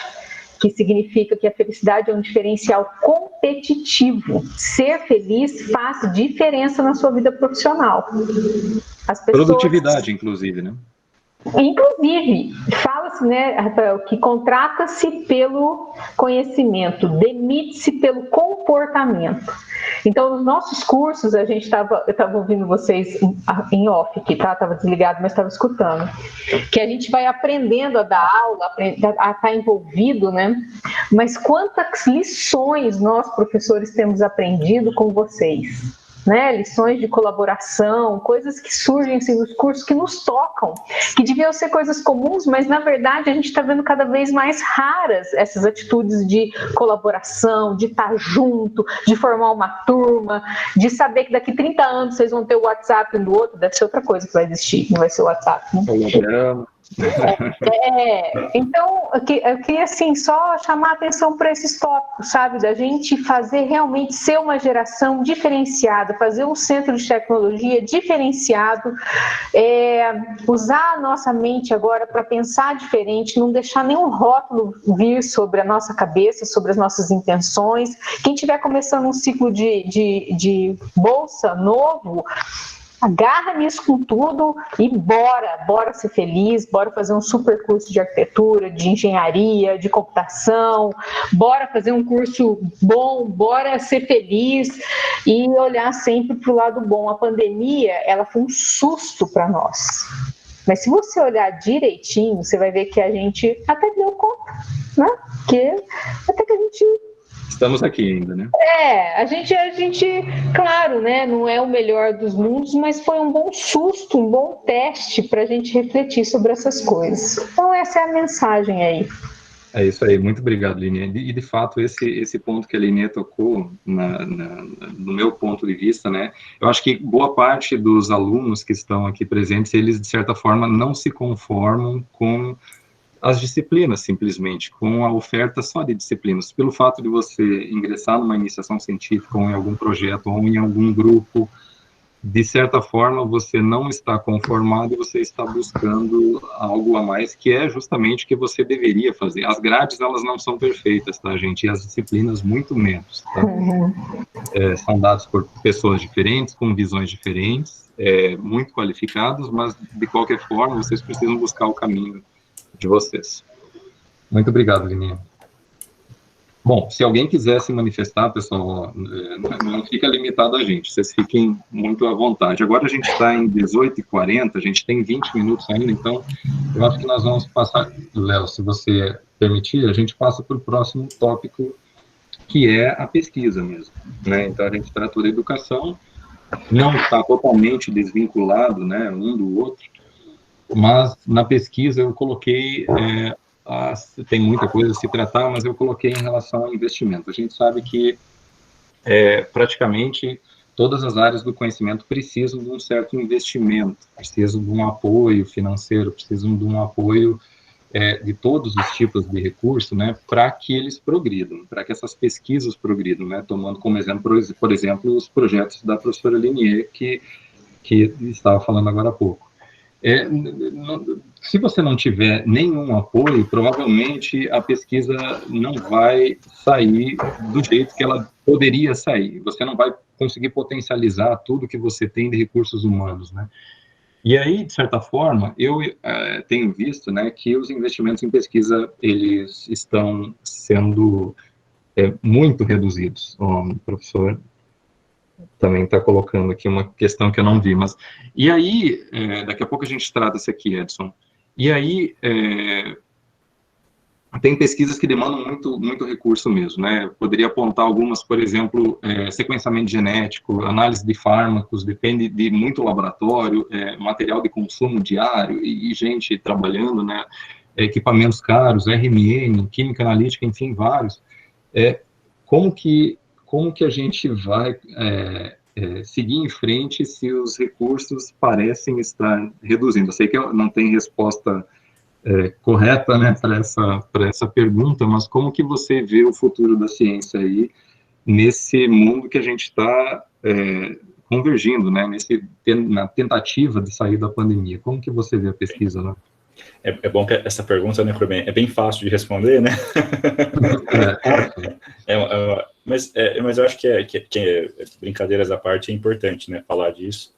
que significa que a felicidade é um diferencial competitivo. Ser feliz faz diferença na sua vida profissional. Produtividade, inclusive, né? Inclusive, fala-se, né, Rafael, que contrata-se pelo conhecimento, demite-se pelo comportamento. Então, nos nossos cursos, eu estava ouvindo vocês em off aqui, tá? Estava desligado, mas estava escutando. Que a gente vai aprendendo a dar aula, a estar envolvido, né? Mas quantas lições nós, professores, temos aprendido com vocês? Né, lições de colaboração, coisas que surgem assim, nos cursos que nos tocam, que deviam ser coisas comuns, mas na verdade a gente está vendo cada vez mais raras essas atitudes de colaboração, de estar junto, de formar uma turma, de saber que daqui 30 anos vocês vão ter o WhatsApp um do outro, deve ser outra coisa que vai existir, não vai ser o WhatsApp, né? Então, eu queria assim, só chamar a atenção para esses tópicos, sabe, da gente fazer realmente ser uma geração diferenciada, fazer um centro de tecnologia diferenciado, usar a nossa mente agora para pensar diferente, não deixar nenhum rótulo vir sobre a nossa cabeça, sobre as nossas intenções. Quem estiver começando um ciclo de bolsa novo, agarra nisso com tudo e bora ser feliz, bora fazer um super curso de arquitetura, de engenharia, de computação, bora fazer um curso bom, bora ser feliz e olhar sempre para o lado bom. A pandemia, ela foi um susto para nós. Mas se você olhar direitinho, você vai ver que a gente até deu conta, né? Até que a gente... Estamos aqui ainda, né? A gente, claro, né, não é o melhor dos mundos, mas foi um bom susto, um bom teste para a gente refletir sobre essas coisas. Então, essa é a mensagem aí. É isso aí, muito obrigado, Linia. E, de fato, esse ponto que a Linia tocou, no meu ponto de vista, né, eu acho que boa parte dos alunos que estão aqui presentes, eles, de certa forma, não se conformam com as disciplinas, simplesmente, com a oferta só de disciplinas. Pelo fato de você ingressar numa iniciação científica, ou em algum projeto, ou em algum grupo, de certa forma, você não está conformado e você está buscando algo a mais, que é justamente o que você deveria fazer. As grades, elas não são perfeitas, tá, gente? E as disciplinas, muito menos, tá? São dadas por pessoas diferentes, com visões diferentes, muito qualificadas, mas, de qualquer forma, vocês precisam buscar o caminho de vocês. Muito obrigado, Linia. Bom, se alguém quiser se manifestar, pessoal, não fica limitado a gente, vocês fiquem muito à vontade. Agora a gente está em 18h40, a gente tem 20 minutos ainda, então eu acho que nós vamos passar, Léo, se você permitir, a gente passa para o próximo tópico, que é a pesquisa mesmo, né? Então a gente tratou da educação, não está totalmente desvinculado, né, um do outro, mas na pesquisa eu coloquei tem muita coisa a se tratar, mas eu coloquei em relação ao investimento. A gente sabe que praticamente todas as áreas do conhecimento precisam de um certo investimento, precisam de um apoio financeiro, precisam de um apoio de todos os tipos de recurso, né, para que eles progridam, para que essas pesquisas progridam, né, tomando como exemplo, por exemplo, os projetos da professora Linier, que estava falando agora há pouco. Se você não tiver nenhum apoio, provavelmente a pesquisa não vai sair do jeito que ela poderia sair. Você não vai conseguir potencializar tudo que você tem de recursos humanos, né? E aí, de certa forma, eu tenho visto, né, que os investimentos em pesquisa, eles estão sendo muito reduzidos. O professor também está colocando aqui uma questão que eu não vi, mas... E aí, daqui a pouco a gente trata isso aqui, Edson. E aí, tem pesquisas que demandam muito recurso mesmo, né? Poderia apontar algumas, por exemplo, sequenciamento genético, análise de fármacos, depende de muito laboratório, material de consumo diário e gente trabalhando, né? Equipamentos caros, RMN, química analítica, enfim, vários. Como que a gente vai seguir em frente se os recursos parecem estar reduzindo? Eu sei que não tem resposta correta, né, para essa pergunta, mas como que você vê o futuro da ciência aí nesse mundo que a gente está convergindo, né, na tentativa de sair da pandemia? Como que você vê a pesquisa, né? É bom que essa pergunta, né, é bem fácil de responder, né? Mas eu acho que brincadeiras à parte é importante, né, falar disso.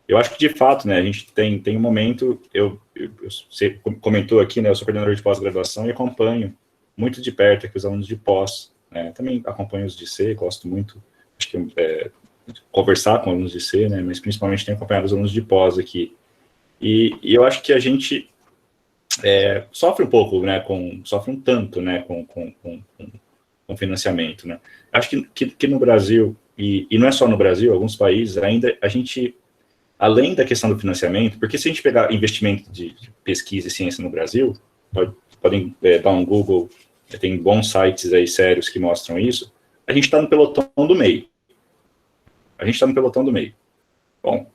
Eu acho que, de fato, né, a gente tem um momento, você comentou aqui, né, eu sou coordenador de pós-graduação e acompanho muito de perto aqui os alunos de pós, né, também acompanho os de C, gosto muito, acho que conversar com alunos de C, né, mas principalmente tenho acompanhado os alunos de pós aqui. E eu acho que a gente sofre um pouco, né, sofre um tanto, né, com financiamento, né. Acho que no Brasil, e não é só no Brasil, alguns países, ainda a gente... Além da questão do financiamento, porque se a gente pegar investimento de pesquisa e ciência no Brasil, podem dar um Google, tem bons sites aí sérios que mostram isso, a gente está no pelotão do meio. Bom,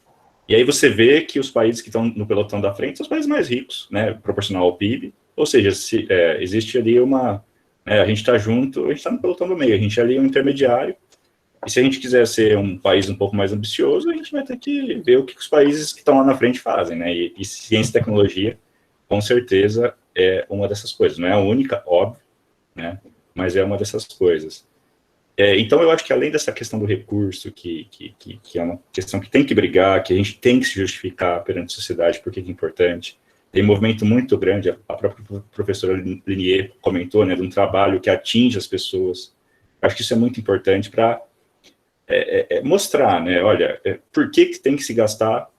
e aí você vê que os países que estão no pelotão da frente são os países mais ricos, né, proporcional ao PIB, ou seja, existe ali a gente está junto, a gente está no pelotão do meio, a gente é ali um intermediário. E se a gente quiser ser um país um pouco mais ambicioso, a gente vai ter que ver o que os países que estão lá na frente fazem, né? E ciência e tecnologia, com certeza, é uma dessas coisas. Não é a única, óbvio, né? Mas é uma dessas coisas. Então, eu acho que além dessa questão do recurso, que é uma questão que tem que brigar, que a gente tem que se justificar perante a sociedade, porque é importante, tem um movimento muito grande, a própria professora Linier comentou, né, de um trabalho que atinge as pessoas. Acho que isso é muito importante para mostrar, né, olha, por que tem que se gastar,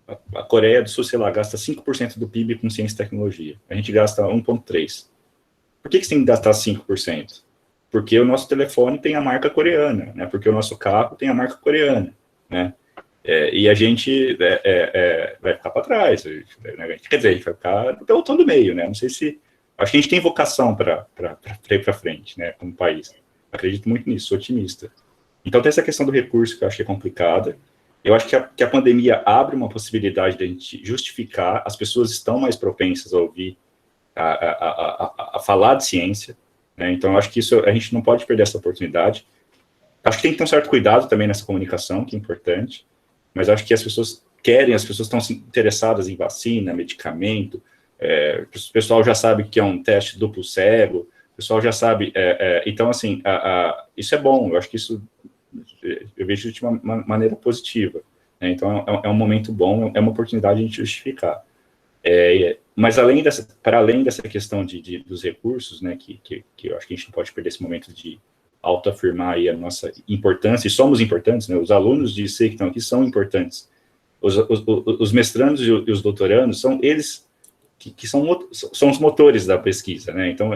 a Coreia do Sul, sei lá, gasta 5% do PIB com ciência e tecnologia, a gente gasta 1,3%. Por que tem que gastar 5%? Porque o nosso telefone tem a marca coreana, né, porque o nosso carro tem a marca coreana, né, e a gente vai ficar para trás, né? Quer dizer, a gente vai ficar no pelotão do meio, né, não sei se, acho que a gente tem vocação para ir para frente, né, como país, acredito muito nisso, sou otimista. Então, tem essa questão do recurso que eu acho que é complicada. Eu acho que a pandemia abre uma possibilidade de a gente justificar, as pessoas estão mais propensas a ouvir, a falar de ciência, né? Então, eu acho que isso, a gente não pode perder essa oportunidade. Acho que tem que ter um certo cuidado também nessa comunicação, que é importante, mas acho que as pessoas estão interessadas em vacina, medicamento, o pessoal já sabe que é um teste duplo cego, o pessoal já sabe, então, assim, isso é bom, eu acho que isso eu vejo de uma maneira positiva, né? Então é um momento bom, é uma oportunidade de a gente justificar. Mas para além dessa questão dos recursos, né, que eu acho que a gente não pode perder esse momento de autoafirmar aí a nossa importância, e somos importantes, né? Os alunos de IC que estão aqui são importantes, os mestrandos e os doutorandos são eles que são os motores da pesquisa, né? Então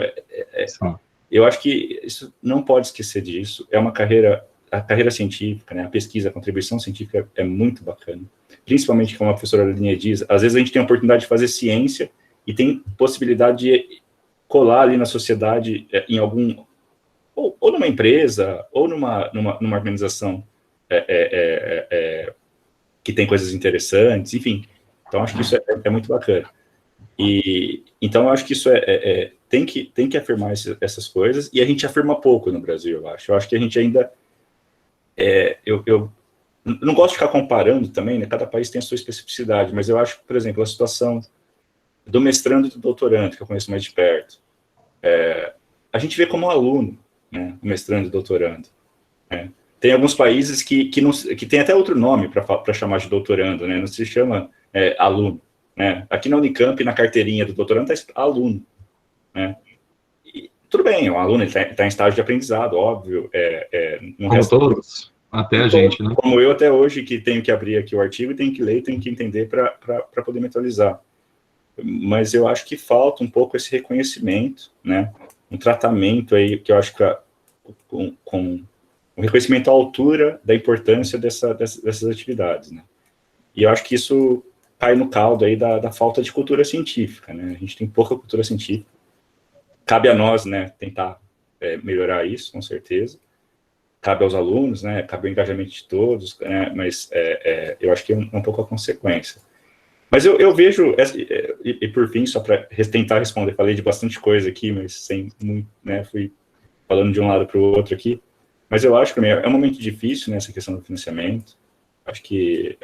eu acho que isso não pode esquecer disso, é uma carreira, a carreira científica, né, a pesquisa, a contribuição científica é muito bacana, principalmente, como a professora Linier diz, às vezes a gente tem a oportunidade de fazer ciência e tem possibilidade de colar ali na sociedade em algum, ou numa empresa, ou numa organização que tem coisas interessantes, enfim. Então, acho que isso é muito bacana. E então, eu acho que isso tem que afirmar essas coisas, e a gente afirma pouco no Brasil, eu acho. Eu acho que a gente ainda... eu não gosto de ficar comparando também, né? Cada país tem a sua especificidade, mas eu acho que, por exemplo, a situação do mestrando e do doutorando, que eu conheço mais de perto, a gente vê como aluno, né? O mestrando e o doutorando, né? Tem alguns países que tem até outro nome para chamar de doutorando, né? Não se chama aluno, né? Aqui na Unicamp, na carteirinha do doutorando, está aluno, né? E, tudo bem, o aluno está em estágio de aprendizado, óbvio. Como todos, até a gente, né? Como eu até hoje, que tenho que abrir aqui o artigo, tenho que ler, tenho que entender para poder me atualizar. Mas eu acho que falta um pouco esse reconhecimento, né? Um tratamento aí, que eu acho que com um reconhecimento à altura da importância dessas atividades, né? E eu acho que isso cai no caldo aí da falta de cultura científica, né? A gente tem pouca cultura científica. Cabe a nós, né, tentar melhorar isso, com certeza. Cabe aos alunos, né? Cabe ao engajamento de todos, né? Mas eu acho que é um pouco a consequência. Mas eu vejo, e por fim, só para tentar responder, falei de bastante coisa aqui, mas sem muito, né? Fui falando de um lado para o outro aqui. Mas eu acho que é um momento difícil, né, essa questão do financiamento. Acho que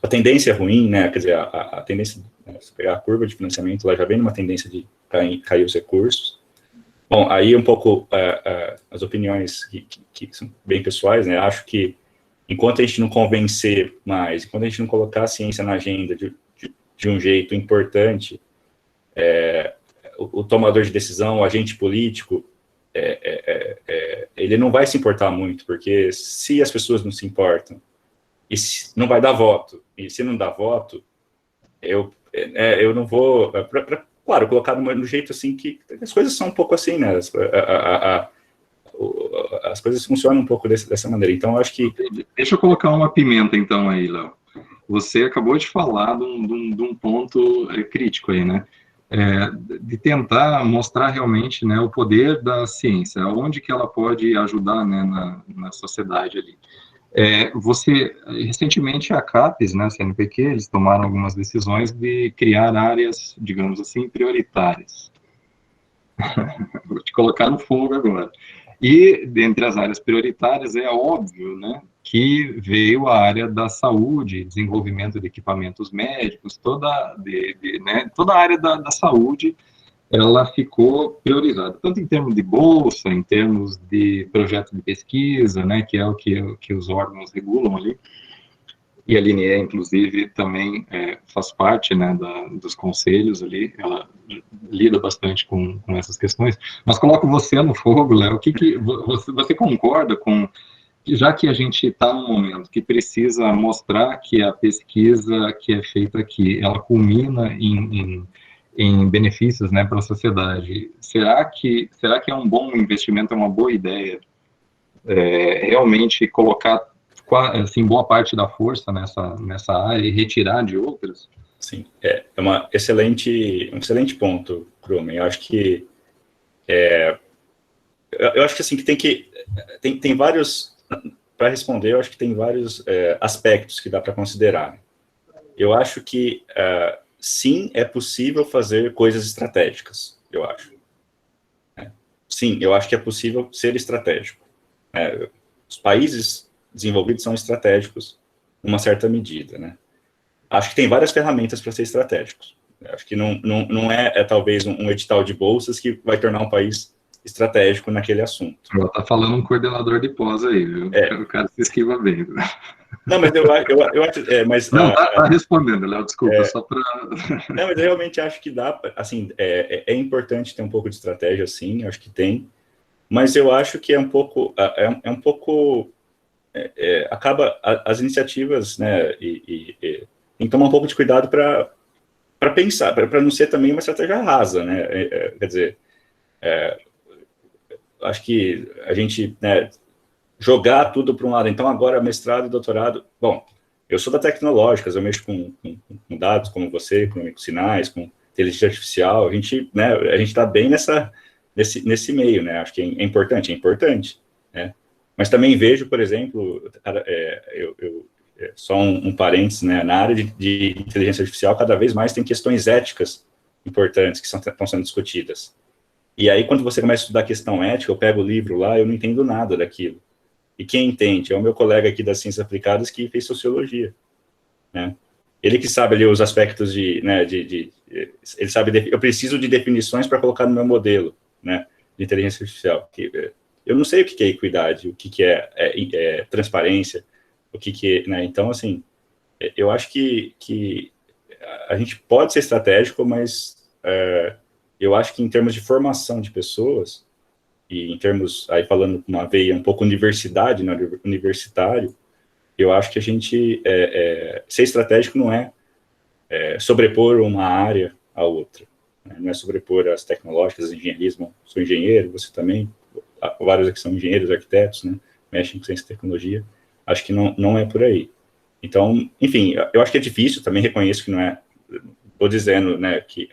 a tendência é ruim, né? Quer dizer, a tendência, né, se pegar a curva de financiamento, ela já vem numa tendência de cair os recursos. Bom, aí um pouco as opiniões que são bem pessoais, né? Acho que enquanto a gente não convencer mais, enquanto a gente não colocar a ciência na agenda de um jeito importante, o tomador de decisão, o agente político, ele não vai se importar muito, porque se as pessoas não se importam, não vai dar voto, e se não dá voto, eu não vou, claro, colocar no jeito assim que as coisas são um pouco assim, né? As coisas funcionam um pouco dessa maneira. Então, eu acho que... Deixa eu colocar uma pimenta, então, aí, Léo. Você acabou de falar de um ponto crítico aí, né? De tentar mostrar realmente, né, o poder da ciência, onde que ela pode ajudar, né, na sociedade ali. Recentemente, a CAPES, né, a CNPq, eles tomaram algumas decisões de criar áreas, digamos assim, prioritárias. Vou te colocar no fogo agora. E, dentre as áreas prioritárias, é óbvio, né, que veio a área da saúde, desenvolvimento de equipamentos médicos, toda a área da saúde, ela ficou priorizada, tanto em termos de bolsa, em termos de projeto de pesquisa, né, que é o que os órgãos regulam ali. E a Linear, inclusive, também faz parte, né, dos conselhos ali, ela lida bastante com essas questões. Mas coloco você no fogo, Léo, você concorda com, já que a gente está num momento que precisa mostrar que a pesquisa que é feita aqui, ela culmina em benefícios, né, para a sociedade, será que é um bom investimento, é uma boa ideia realmente colocar assim, boa parte da força nessa área e retirar de outras? Sim, é um excelente ponto, Krumen. Eu acho que assim, que tem vários, para responder, eu acho que tem vários aspectos que dá para considerar. Eu acho que sim, é possível fazer coisas estratégicas, eu acho. Sim, eu acho que é possível ser estratégico. Os países desenvolvidos são estratégicos numa certa medida, né? Acho que tem várias ferramentas para ser estratégicos. Acho que não é talvez um edital de bolsas que vai tornar um país estratégico naquele assunto. Tá falando um coordenador de pós aí, viu? O cara se esquiva bem. Não, mas eu acho... mas, não, tá respondendo, Léo, desculpa, só para... Não, mas eu realmente acho que dá, assim, é importante ter um pouco de estratégia, sim, acho que tem, mas eu acho que é um pouco... acaba as iniciativas, né, e tem que tomar um pouco de cuidado para pensar, para não ser também uma estratégia rasa, né, quer dizer, acho que a gente, né, jogar tudo para um lado, então agora mestrado e doutorado, bom, eu sou da Tecnológicas, eu mexo com dados como você, com sinais, inteligência artificial, a gente está bem nesse meio, né? Acho que é importante, né? Mas também vejo, por exemplo, só um parênteses, né? Na área de inteligência artificial, cada vez mais tem questões éticas importantes que estão sendo discutidas. E aí, quando você começa a estudar a questão ética, eu pego o livro lá, eu não entendo nada daquilo. E quem entende? É o meu colega aqui das Ciências Aplicadas que fez Sociologia, né? Ele que sabe ali os aspectos ele sabe, eu preciso de definições para colocar no meu modelo, né, de inteligência artificial. Eu não sei o que é equidade, o que é transparência, o que é, né? Então, assim, eu acho que a gente pode ser estratégico, mas eu acho que em termos de formação de pessoas, e em termos, aí falando com uma veia um pouco universidade, né, universitário, eu acho que a gente, ser estratégico não é sobrepor uma área à outra, né? Não é sobrepor as tecnológicas, as engenharias. Sou engenheiro, você também, vários aqui são engenheiros, arquitetos, né, mexem com ciência e tecnologia, acho que não é por aí. Então, enfim, eu acho que é difícil, também reconheço que não é, estou dizendo, né, que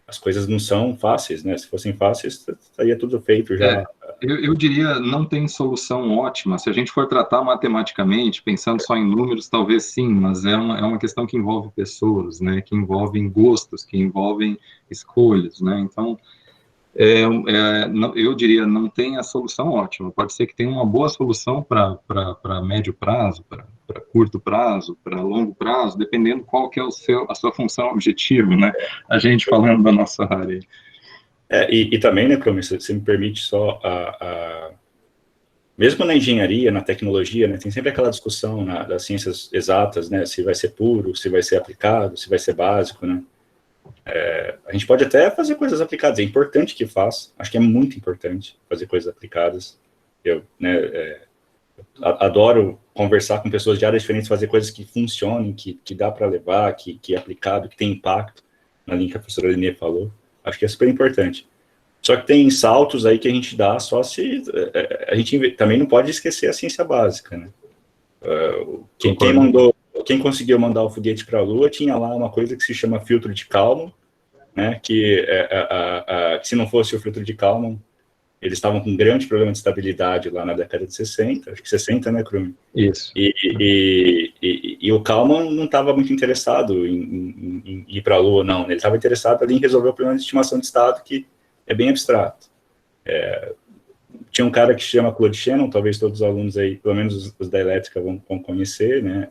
as coisas não são fáceis, né, se fossem fáceis, estaria tudo feito já. Eu diria, não tem solução ótima. Se a gente for tratar matematicamente, pensando só em números, talvez sim, mas é uma questão que envolve pessoas, né, que envolvem gostos, que envolvem escolhas, né, então, eu diria, não tem a solução ótima. Pode ser que tenha uma boa solução para médio prazo, para curto prazo, para longo prazo, dependendo qual que é a sua função objetivo, né, a gente falando da nossa área. E também, né, Clômio, você me permite só, mesmo na engenharia, na tecnologia, né, tem sempre aquela discussão das ciências exatas, né, se vai ser puro, se vai ser aplicado, se vai ser básico, né. A gente pode até fazer coisas aplicadas, é importante que faça, acho que é muito importante fazer coisas aplicadas. Eu, né, adoro conversar com pessoas de áreas diferentes, fazer coisas que funcionem, que dá para levar, que é aplicado, que tem impacto, na linha que a professora Linê falou. Acho que é super importante. Só que tem saltos aí que a gente dá só se... a gente também não pode esquecer a ciência básica, né? Quem conseguiu mandar o foguete para a Lua tinha lá uma coisa que se chama filtro de Kalman, né? Que se não fosse o filtro de Kalman, eles estavam com um grande problema de estabilidade lá na década de 60, acho que 60, né, Crum? Isso. E o Kalman não estava muito interessado em ir para a Lua, não. Ele estava interessado ali em resolver o problema de estimação de estado, que é bem abstrato. Tinha um cara que se chama Claude Shannon, talvez todos os alunos aí, pelo menos os da elétrica, vão conhecer, né?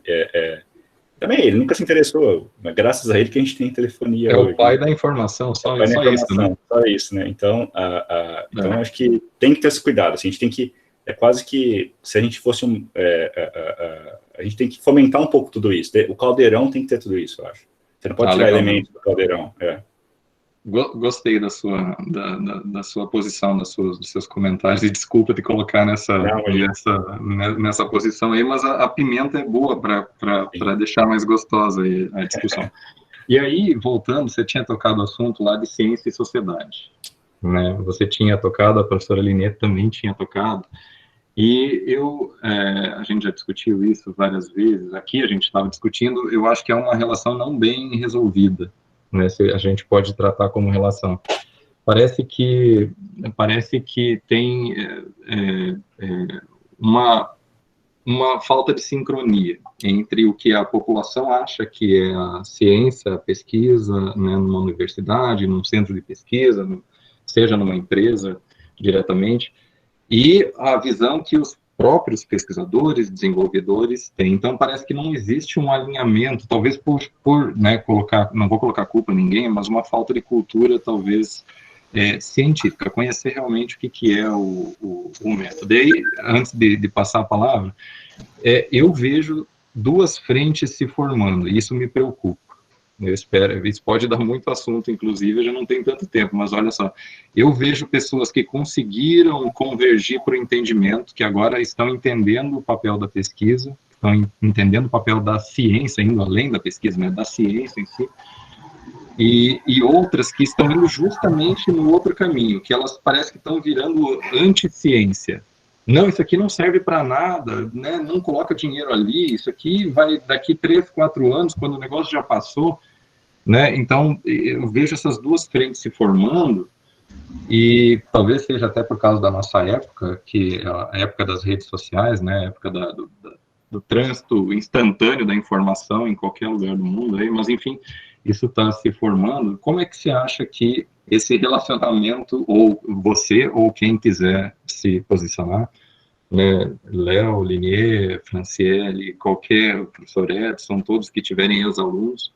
Também ele nunca se interessou, mas graças a ele que a gente tem telefonia hoje. É o pai da informação, só isso, né? Só isso, né? Então, então acho que tem que ter esse cuidado. Assim, a gente tem que, quase que, se a gente fosse a gente tem que fomentar um pouco tudo isso. O caldeirão tem que ter tudo isso, eu acho. Você não pode tirar elementos do caldeirão. Gostei da sua posição, dos seus comentários, e desculpa te colocar nessa posição aí, mas a pimenta é boa para deixar mais gostosa aí a discussão. E aí, voltando, você tinha tocado o assunto lá de ciência e sociedade, né? Você tinha tocado, a professora Linê também tinha tocado, e a gente já discutiu isso várias vezes, aqui a gente estava discutindo, eu acho que é uma relação não bem resolvida, né, se a gente pode tratar como relação. Parece que tem uma falta de sincronia entre o que a população acha que é a ciência, a pesquisa, né, numa universidade, num centro de pesquisa, seja numa empresa diretamente, e a visão que os próprios pesquisadores, desenvolvedores têm. Então, parece que não existe um alinhamento, talvez por né, não vou colocar culpa em ninguém, mas uma falta de cultura, talvez, científica, conhecer realmente o que é o método. E aí, antes de passar a palavra, eu vejo duas frentes se formando, e isso me preocupa. Eu espero, isso pode dar muito assunto, inclusive, eu já não tenho tanto tempo, mas olha só, eu vejo pessoas que conseguiram convergir para o entendimento, que agora estão entendendo o papel da pesquisa, estão entendendo o papel da ciência, indo além da pesquisa, né, da ciência em si, e outras que estão indo justamente no outro caminho, que elas parecem que estão virando anti-ciência. Não, isso aqui não serve para nada, né? Não coloca dinheiro ali, isso aqui vai daqui 3, 4 anos, quando o negócio já passou. né? Então, eu vejo essas duas frentes se formando, e talvez seja até por causa da nossa época, que é a época das redes sociais, né? A época do trânsito instantâneo da informação em qualquer lugar do mundo, aí, mas enfim, isso está se formando. Como é que você acha que esse relacionamento, ou você, ou quem quiser se posicionar, né, Léo, Linier, Franciele, qualquer professor Edson, todos que tiverem os alunos,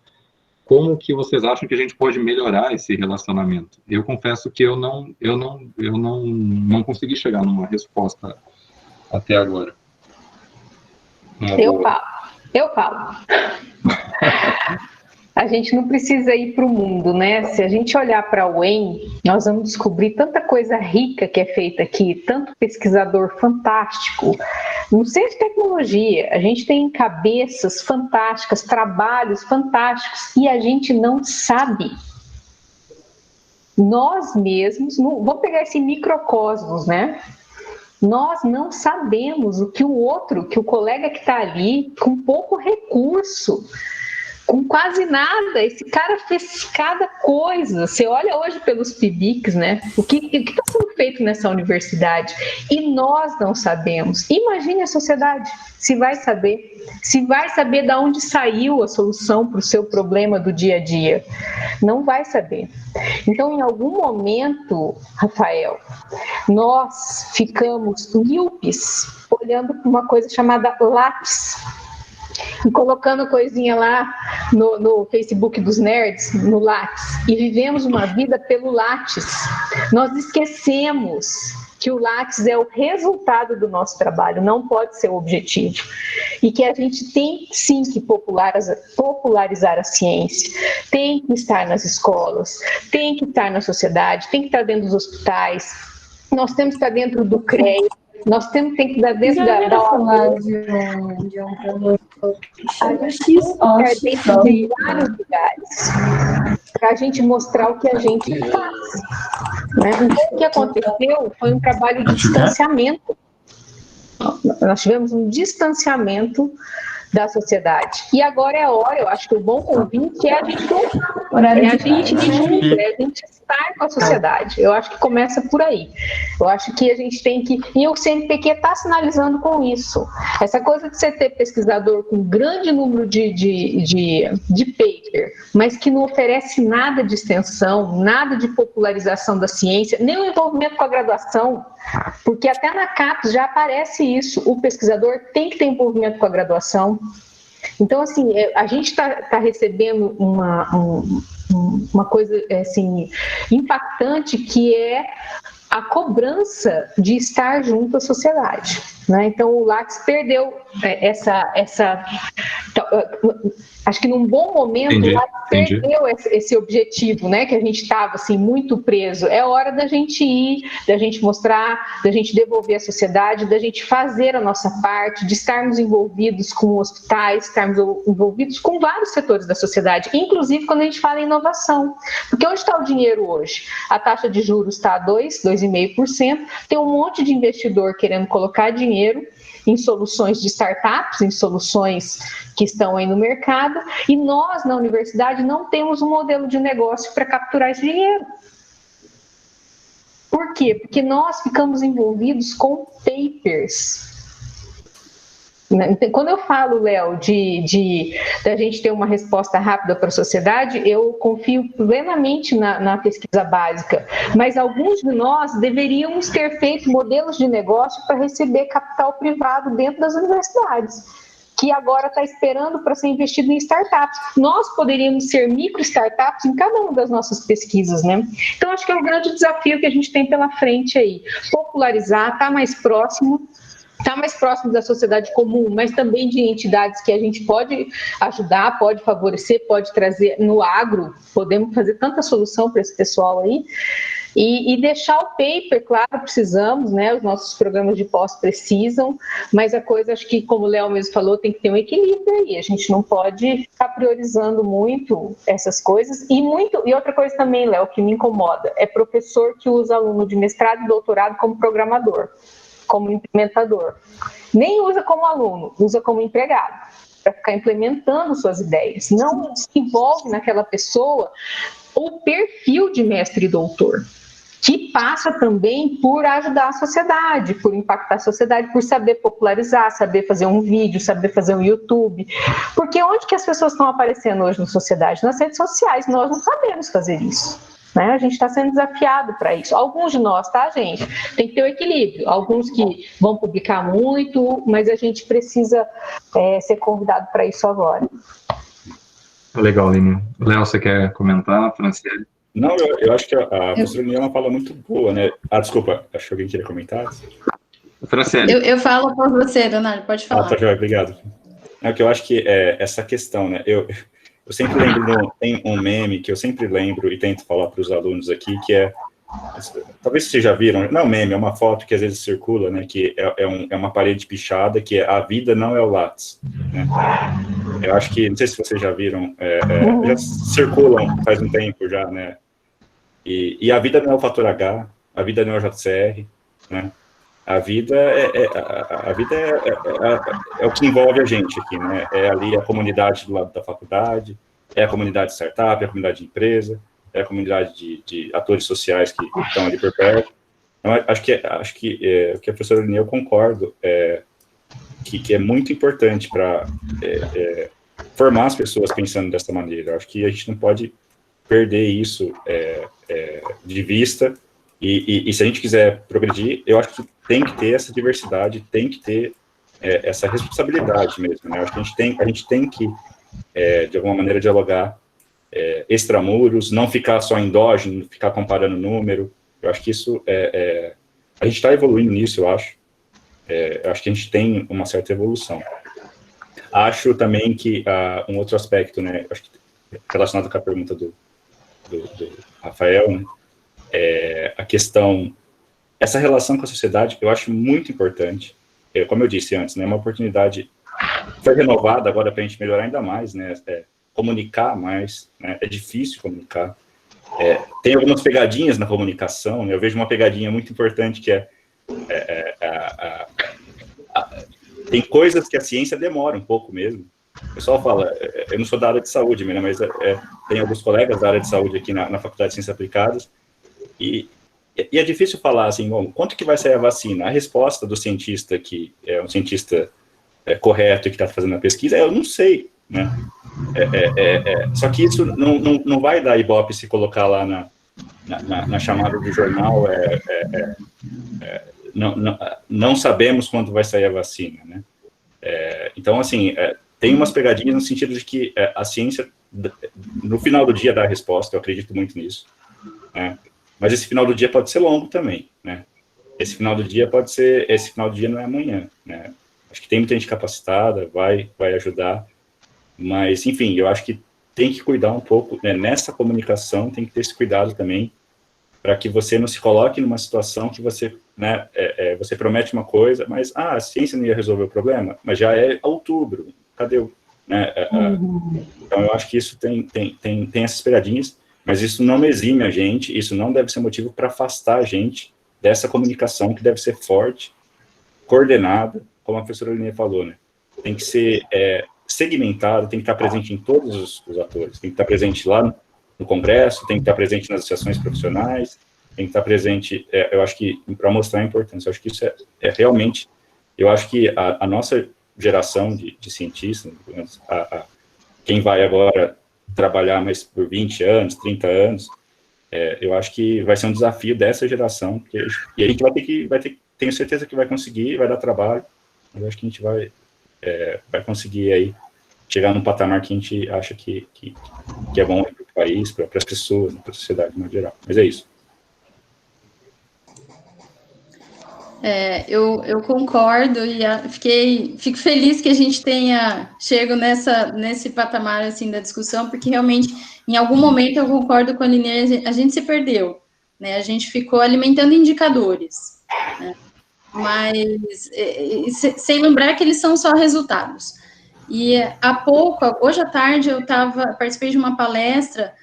como que vocês acham que a gente pode melhorar esse relacionamento? Eu confesso que eu não consegui chegar numa resposta até agora. Eu falo. A gente não precisa ir para o mundo, né? Se a gente olhar para o UEM, nós vamos descobrir tanta coisa rica que é feita aqui, tanto pesquisador fantástico. No Centro de Tecnologia, a gente tem cabeças fantásticas, trabalhos fantásticos, e a gente não sabe. Nós mesmos, vamos pegar esse microcosmos, né? Nós não sabemos o que o outro, que o colega que está ali, com pouco recurso, com quase nada, esse cara fez cada coisa. Você olha hoje pelos PIBICs, né? O que está sendo feito nessa universidade? E nós não sabemos. Imagine a sociedade, se vai saber de onde saiu a solução para o seu problema do dia a dia. Não vai saber. Então, em algum momento, Rafael, nós ficamos míopes olhando para uma coisa chamada Lattes, e colocando coisinha lá no Facebook dos nerds, no Lattes, e vivemos uma vida pelo Lattes. Nós esquecemos que o Lattes é o resultado do nosso trabalho, não pode ser o objetivo. E que a gente tem sim que popularizar a ciência, tem que estar nas escolas, tem que estar na sociedade, tem que estar dentro dos hospitais, nós temos que estar dentro do CREA, nós temos que estar dentro da falar de um produto dentro de vários lugares, para a gente mostrar o que a gente faz. Né? Então, o que aconteceu foi um trabalho de distanciamento. Nós tivemos um distanciamento da sociedade. E agora é a hora, eu acho que o bom convite é a gente voltar. É a gente estar com a sociedade. Eu acho que começa por aí. Eu acho que a gente tem que... E o CNPq está sinalizando com isso. Essa coisa de você ter pesquisador com grande número de paper, mas que não oferece nada de extensão, nada de popularização da ciência, nem o envolvimento com a graduação, porque até na CAPES já aparece isso. O pesquisador tem que ter envolvimento com a graduação. Então, assim, a gente está recebendo uma coisa assim, impactante, que é a cobrança de estar junto à sociedade. Né? Então, o Lattes perdeu acho que num bom momento o Lattes perdeu esse objetivo, né, que a gente estava assim, muito preso. É hora da gente ir, da gente mostrar, da gente devolver à sociedade, da gente fazer a nossa parte, de estarmos envolvidos com hospitais, estarmos envolvidos com vários setores da sociedade, inclusive quando a gente fala em inovação. Porque onde está o dinheiro hoje? A taxa de juros está a 2,5%, tem um monte de investidor querendo colocar dinheiro em soluções de startups, em soluções que estão aí no mercado, e nós, na universidade, não temos um modelo de negócio para capturar esse dinheiro. Por quê? Porque nós ficamos envolvidos com papers. Quando eu falo, Léo, da gente ter uma resposta rápida para a sociedade, eu confio plenamente na pesquisa básica, mas alguns de nós deveríamos ter feito modelos de negócio para receber capital privado dentro das universidades, que agora está esperando para ser investido em startups. Nós poderíamos ser micro-startups em cada uma das nossas pesquisas, né? Então, acho que é um grande desafio que a gente tem pela frente aí. Popularizar, estar mais próximo da sociedade comum, mas também de entidades que a gente pode ajudar, pode favorecer, pode trazer no agro, podemos fazer tanta solução para esse pessoal aí, e deixar o paper, claro, precisamos, né, os nossos programas de pós precisam, mas a coisa, acho que, como o Léo mesmo falou, tem que ter um equilíbrio aí, a gente não pode ficar priorizando muito essas coisas, e outra coisa também, Léo, que me incomoda, é professor que usa aluno de mestrado e doutorado como programador, como implementador. Nem usa como aluno, usa como empregado. para ficar implementando suas ideias. Não desenvolve naquela pessoa o perfil de mestre e doutor, que passa também por ajudar a sociedade, por impactar a sociedade, por saber popularizar, saber fazer um vídeo, saber fazer um YouTube. Porque onde que as pessoas estão aparecendo hoje na sociedade? Nas redes sociais. Nós não sabemos fazer isso, né? A gente está sendo desafiado para isso. Alguns de nós, tá, gente? Tem que ter o equilíbrio. Alguns que vão publicar muito, mas a gente precisa ser convidado para isso agora. Legal, Aline. Léo, você quer comentar, Franciele? Não, eu acho que a professora Aline é uma fala muito boa, né? Sempre acho que alguém queria comentar. Franciele. Eu falo por você, Leonardo, pode falar. Tá joia, obrigado. É que eu acho que essa questão, né? Eu sempre lembro, tem um meme que eu sempre lembro e tento falar para os alunos aqui, que talvez vocês já viram, não é um meme, é uma foto que às vezes circula, né? Que é uma parede pichada, que é a vida não é o Lattes, né? Eu acho que, não sei se vocês já viram, já circulam faz um tempo já, né? E a vida não é o fator H, a vida não é o JCR, né? A vida é o que envolve a gente aqui, né? É ali a comunidade do lado da faculdade, é a comunidade de startup, é a comunidade de empresa, é a comunidade de atores sociais que estão ali por perto. Então, acho que o que a professora Aline, eu concordo, que é muito importante para formar as pessoas pensando dessa maneira. Eu acho que a gente não pode perder isso de vista, e se a gente quiser progredir, eu acho que tem que ter essa diversidade, tem que ter essa responsabilidade mesmo, né? Eu acho que a gente tem que, de alguma maneira, dialogar extramuros, não ficar só endógeno, ficar comparando número. Eu acho que isso a gente está evoluindo nisso, eu acho. Eu acho que a gente tem uma certa evolução. Acho também que um outro aspecto, né, acho que relacionado com a pergunta do Rafael, né, a questão, essa relação com a sociedade, eu acho muito importante. Como eu disse antes, né, uma oportunidade foi renovada agora para a gente melhorar ainda mais, né, comunicar mais, né, é difícil comunicar. Tem algumas pegadinhas na comunicação, né, eu vejo uma pegadinha muito importante que tem coisas que a ciência demora um pouco mesmo. O pessoal fala, eu não sou da área de saúde, né, mas tem alguns colegas da área de saúde aqui na Faculdade de Ciências Aplicadas, e é difícil falar assim, bom, quanto que vai sair a vacina? A resposta do cientista, que é um cientista correto e que está fazendo a pesquisa, eu não sei, né? Só que isso não vai dar ibope se colocar lá na chamada do jornal, não sabemos quando vai sair a vacina, né? Então, assim, tem umas pegadinhas no sentido de que a ciência, no final do dia, dá a resposta, eu acredito muito nisso, né? Mas esse final do dia pode ser longo também, né? Esse final do dia não é amanhã, né? Acho que tem muita gente capacitada, vai ajudar, mas, enfim, eu acho que tem que cuidar um pouco, né? Nessa comunicação tem que ter esse cuidado também, para que você não se coloque numa situação que você, né, você promete uma coisa, mas, a ciência não ia resolver o problema, mas já é outubro, cadê o... Né? Então, eu acho que isso tem essas pegadinhas, mas isso não exime a gente, isso não deve ser motivo para afastar a gente dessa comunicação que deve ser forte, coordenada, como a professora Aline falou, né? Tem que ser segmentado, tem que estar presente em todos os atores, tem que estar presente lá no Congresso, tem que estar presente nas associações profissionais, tem que estar presente, eu acho que, para mostrar a importância, eu acho que isso realmente, eu acho que a nossa geração de cientistas, quem vai agora trabalhar mais por 20 anos, 30 anos, eu acho que vai ser um desafio dessa geração, e a gente vai ter, tenho certeza que vai conseguir, vai dar trabalho, eu acho que a gente vai conseguir aí chegar num patamar que a gente acha que é bom para o país, para as pessoas, para a sociedade no geral. Mas é isso. Eu concordo e fico feliz que a gente tenha chego nesse patamar assim da discussão, porque realmente em algum momento eu concordo com a Aline, a gente se perdeu, né? A gente ficou alimentando indicadores, né? Mas sem lembrar que eles são só resultados. E há pouco, hoje à tarde, eu participei de uma palestra,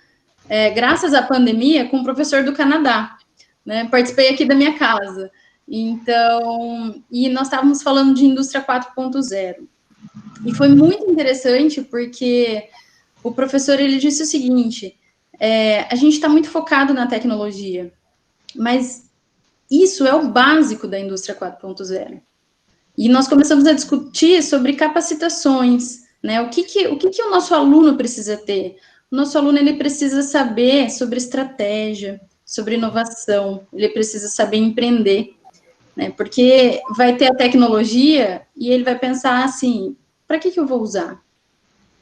graças à pandemia, com um professor do Canadá, né? Participei aqui da minha casa. Então, e nós estávamos falando de indústria 4.0. E foi muito interessante, porque o professor, ele disse o seguinte, a gente está muito focado na tecnologia, mas isso é o básico da indústria 4.0. E nós começamos a discutir sobre capacitações, né? O que o nosso aluno precisa ter? O nosso aluno, ele precisa saber sobre estratégia, sobre inovação, ele precisa saber empreender, né? Porque vai ter a tecnologia e ele vai pensar assim, para que eu vou usar?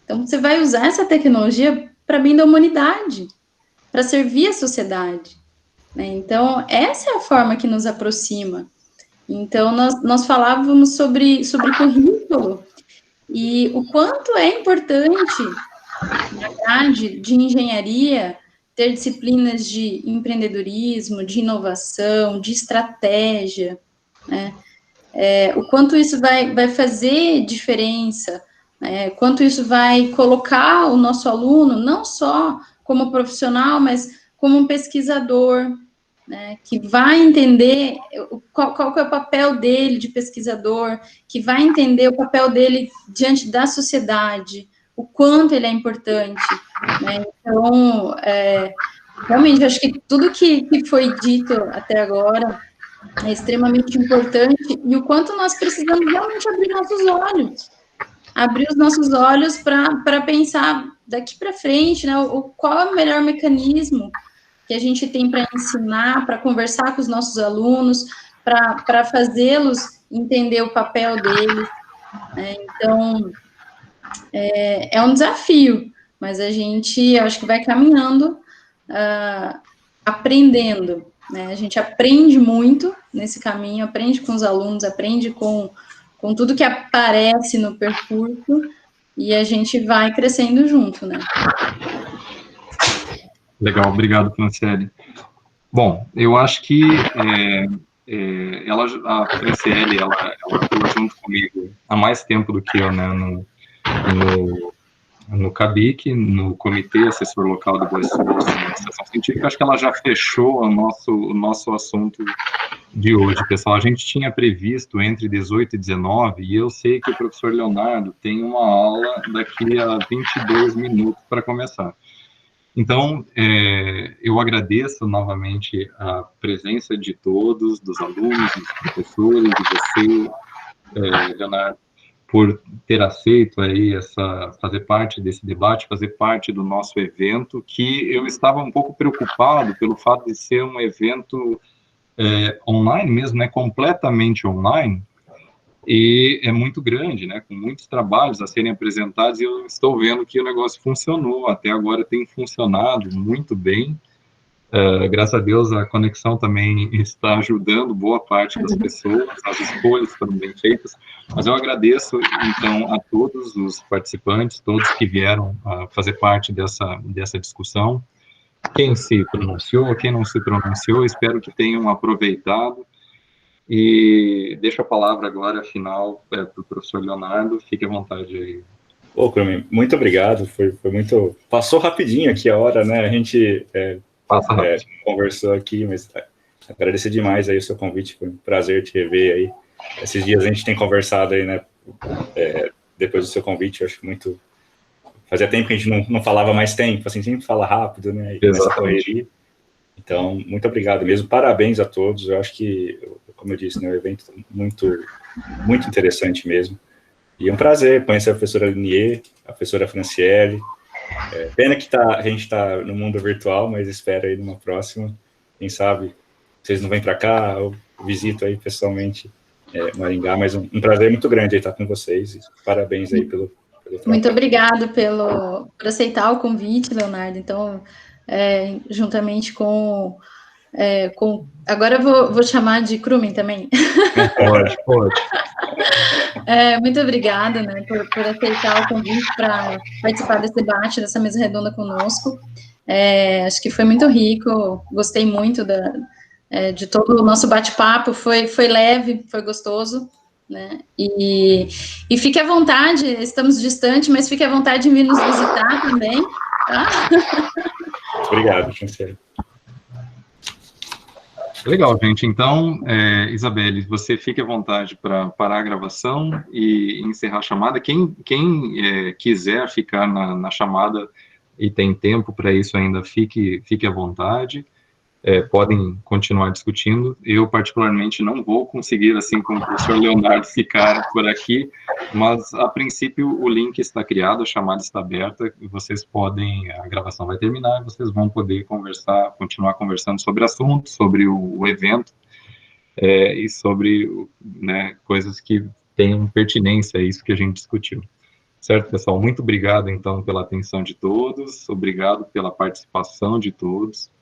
Então, você vai usar essa tecnologia para bem da humanidade, para servir a sociedade, né? Então, essa é a forma que nos aproxima. Então, nós falávamos sobre currículo e o quanto é importante, na grade de engenharia, ter disciplinas de empreendedorismo, de inovação, de estratégia, né? O quanto isso vai fazer diferença, né? Quanto isso vai colocar o nosso aluno, não só como profissional, mas como um pesquisador, né, que vai entender qual que é o papel dele de pesquisador, que vai entender o papel dele diante da sociedade, o quanto ele é importante, né? Então, realmente, eu acho que tudo que foi dito até agora é extremamente importante, e o quanto nós precisamos realmente abrir os nossos olhos para pensar daqui para frente, né, qual é o melhor mecanismo que a gente tem para ensinar, para conversar com os nossos alunos, para fazê-los entender o papel deles, né? Então, é um desafio, mas a gente, acho que vai caminhando, aprendendo, né? A gente aprende muito nesse caminho, aprende com os alunos, aprende com tudo que aparece no percurso, e a gente vai crescendo junto, né? Legal, obrigado, Franciele. Bom, eu acho que a Franciele, ela atua junto comigo há mais tempo do que eu, né, no CABIC, no Comitê Assessor Local de Boa Esforço, na Estação Científica. Acho que ela já fechou o nosso assunto de hoje, pessoal. A gente tinha previsto entre 18 e 19, e eu sei que o professor Leonardo tem uma aula daqui a 22 minutos para começar. Então, eu agradeço novamente a presença de todos, dos alunos, dos professores, de você, Leonardo, por ter aceito aí fazer parte desse debate, fazer parte do nosso evento, que eu estava um pouco preocupado pelo fato de ser um evento online mesmo, né, completamente online, e é muito grande, né, com muitos trabalhos a serem apresentados, e eu estou vendo que o negócio funcionou, até agora tem funcionado muito bem, graças a Deus a conexão também está ajudando boa parte das pessoas, as escolhas foram bem feitas, mas eu agradeço, então, a todos os participantes, todos que vieram fazer parte dessa discussão, quem se pronunciou, quem não se pronunciou, espero que tenham aproveitado. E deixo a palavra agora, final, para o professor Leonardo. Fique à vontade aí. Ô, Crume, muito obrigado. Foi muito... Passou rapidinho aqui a hora, né? A gente conversou aqui, mas agradecer demais aí o seu convite. Foi um prazer te rever aí. Esses dias a gente tem conversado aí, né? Depois do seu convite, eu acho que muito... Fazia tempo que a gente não falava mais tempo, assim, sempre fala rápido, né? E nessa correria. Então, muito obrigado mesmo. Parabéns a todos. Eu acho que, como eu disse, né, um evento muito, muito interessante mesmo. E é um prazer conhecer a professora Linier, a professora Franciele. Pena que a gente está no mundo virtual, mas espero aí numa próxima. Quem sabe vocês não vêm para cá, eu visito aí pessoalmente Maringá, mas um prazer muito grande aí estar com vocês. E parabéns aí pelo trabalho. Muito obrigado por aceitar o convite, Leonardo. Então, juntamente com agora eu vou chamar de Krumen também. Pode. Muito obrigada, né, por aceitar o convite para participar desse debate, dessa mesa redonda conosco. Acho que foi muito rico, gostei muito de todo o nosso bate-papo, foi leve, foi gostoso, né, e fique à vontade, estamos distantes, mas fique à vontade de vir nos visitar também, tá? Obrigado, Franciele. Legal, gente. Então, Isabelle, você fique à vontade para parar a gravação e encerrar a chamada. Quem quiser ficar na chamada e tem tempo para isso ainda, fique à vontade. Podem continuar discutindo. Eu, particularmente, não vou conseguir, assim como o professor Leonardo, ficar por aqui, mas, a princípio, o link está criado, a chamada está aberta, e vocês podem, a gravação vai terminar, e vocês vão poder continuar conversando sobre assuntos, sobre o evento, e sobre, né, coisas que tenham pertinência a isso que a gente discutiu. Certo, pessoal? Muito obrigado, então, pela atenção de todos, obrigado pela participação de todos,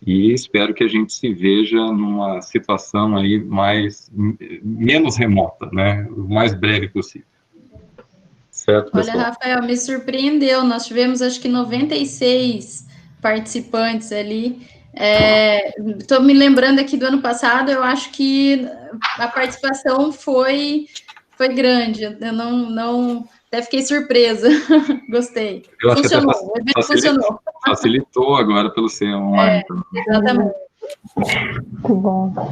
e espero que a gente se veja numa situação aí menos remota, né? O mais breve possível. Certo, pessoal? Olha, Rafael, me surpreendeu. Nós tivemos, acho que 96 participantes ali. Estou me lembrando aqui do ano passado, eu acho que a participação foi grande. Eu não até fiquei surpresa. Gostei. Eu acho funcionou, que o evento funcionou. Facilitou agora pelo ser online. Exatamente. Muito bom.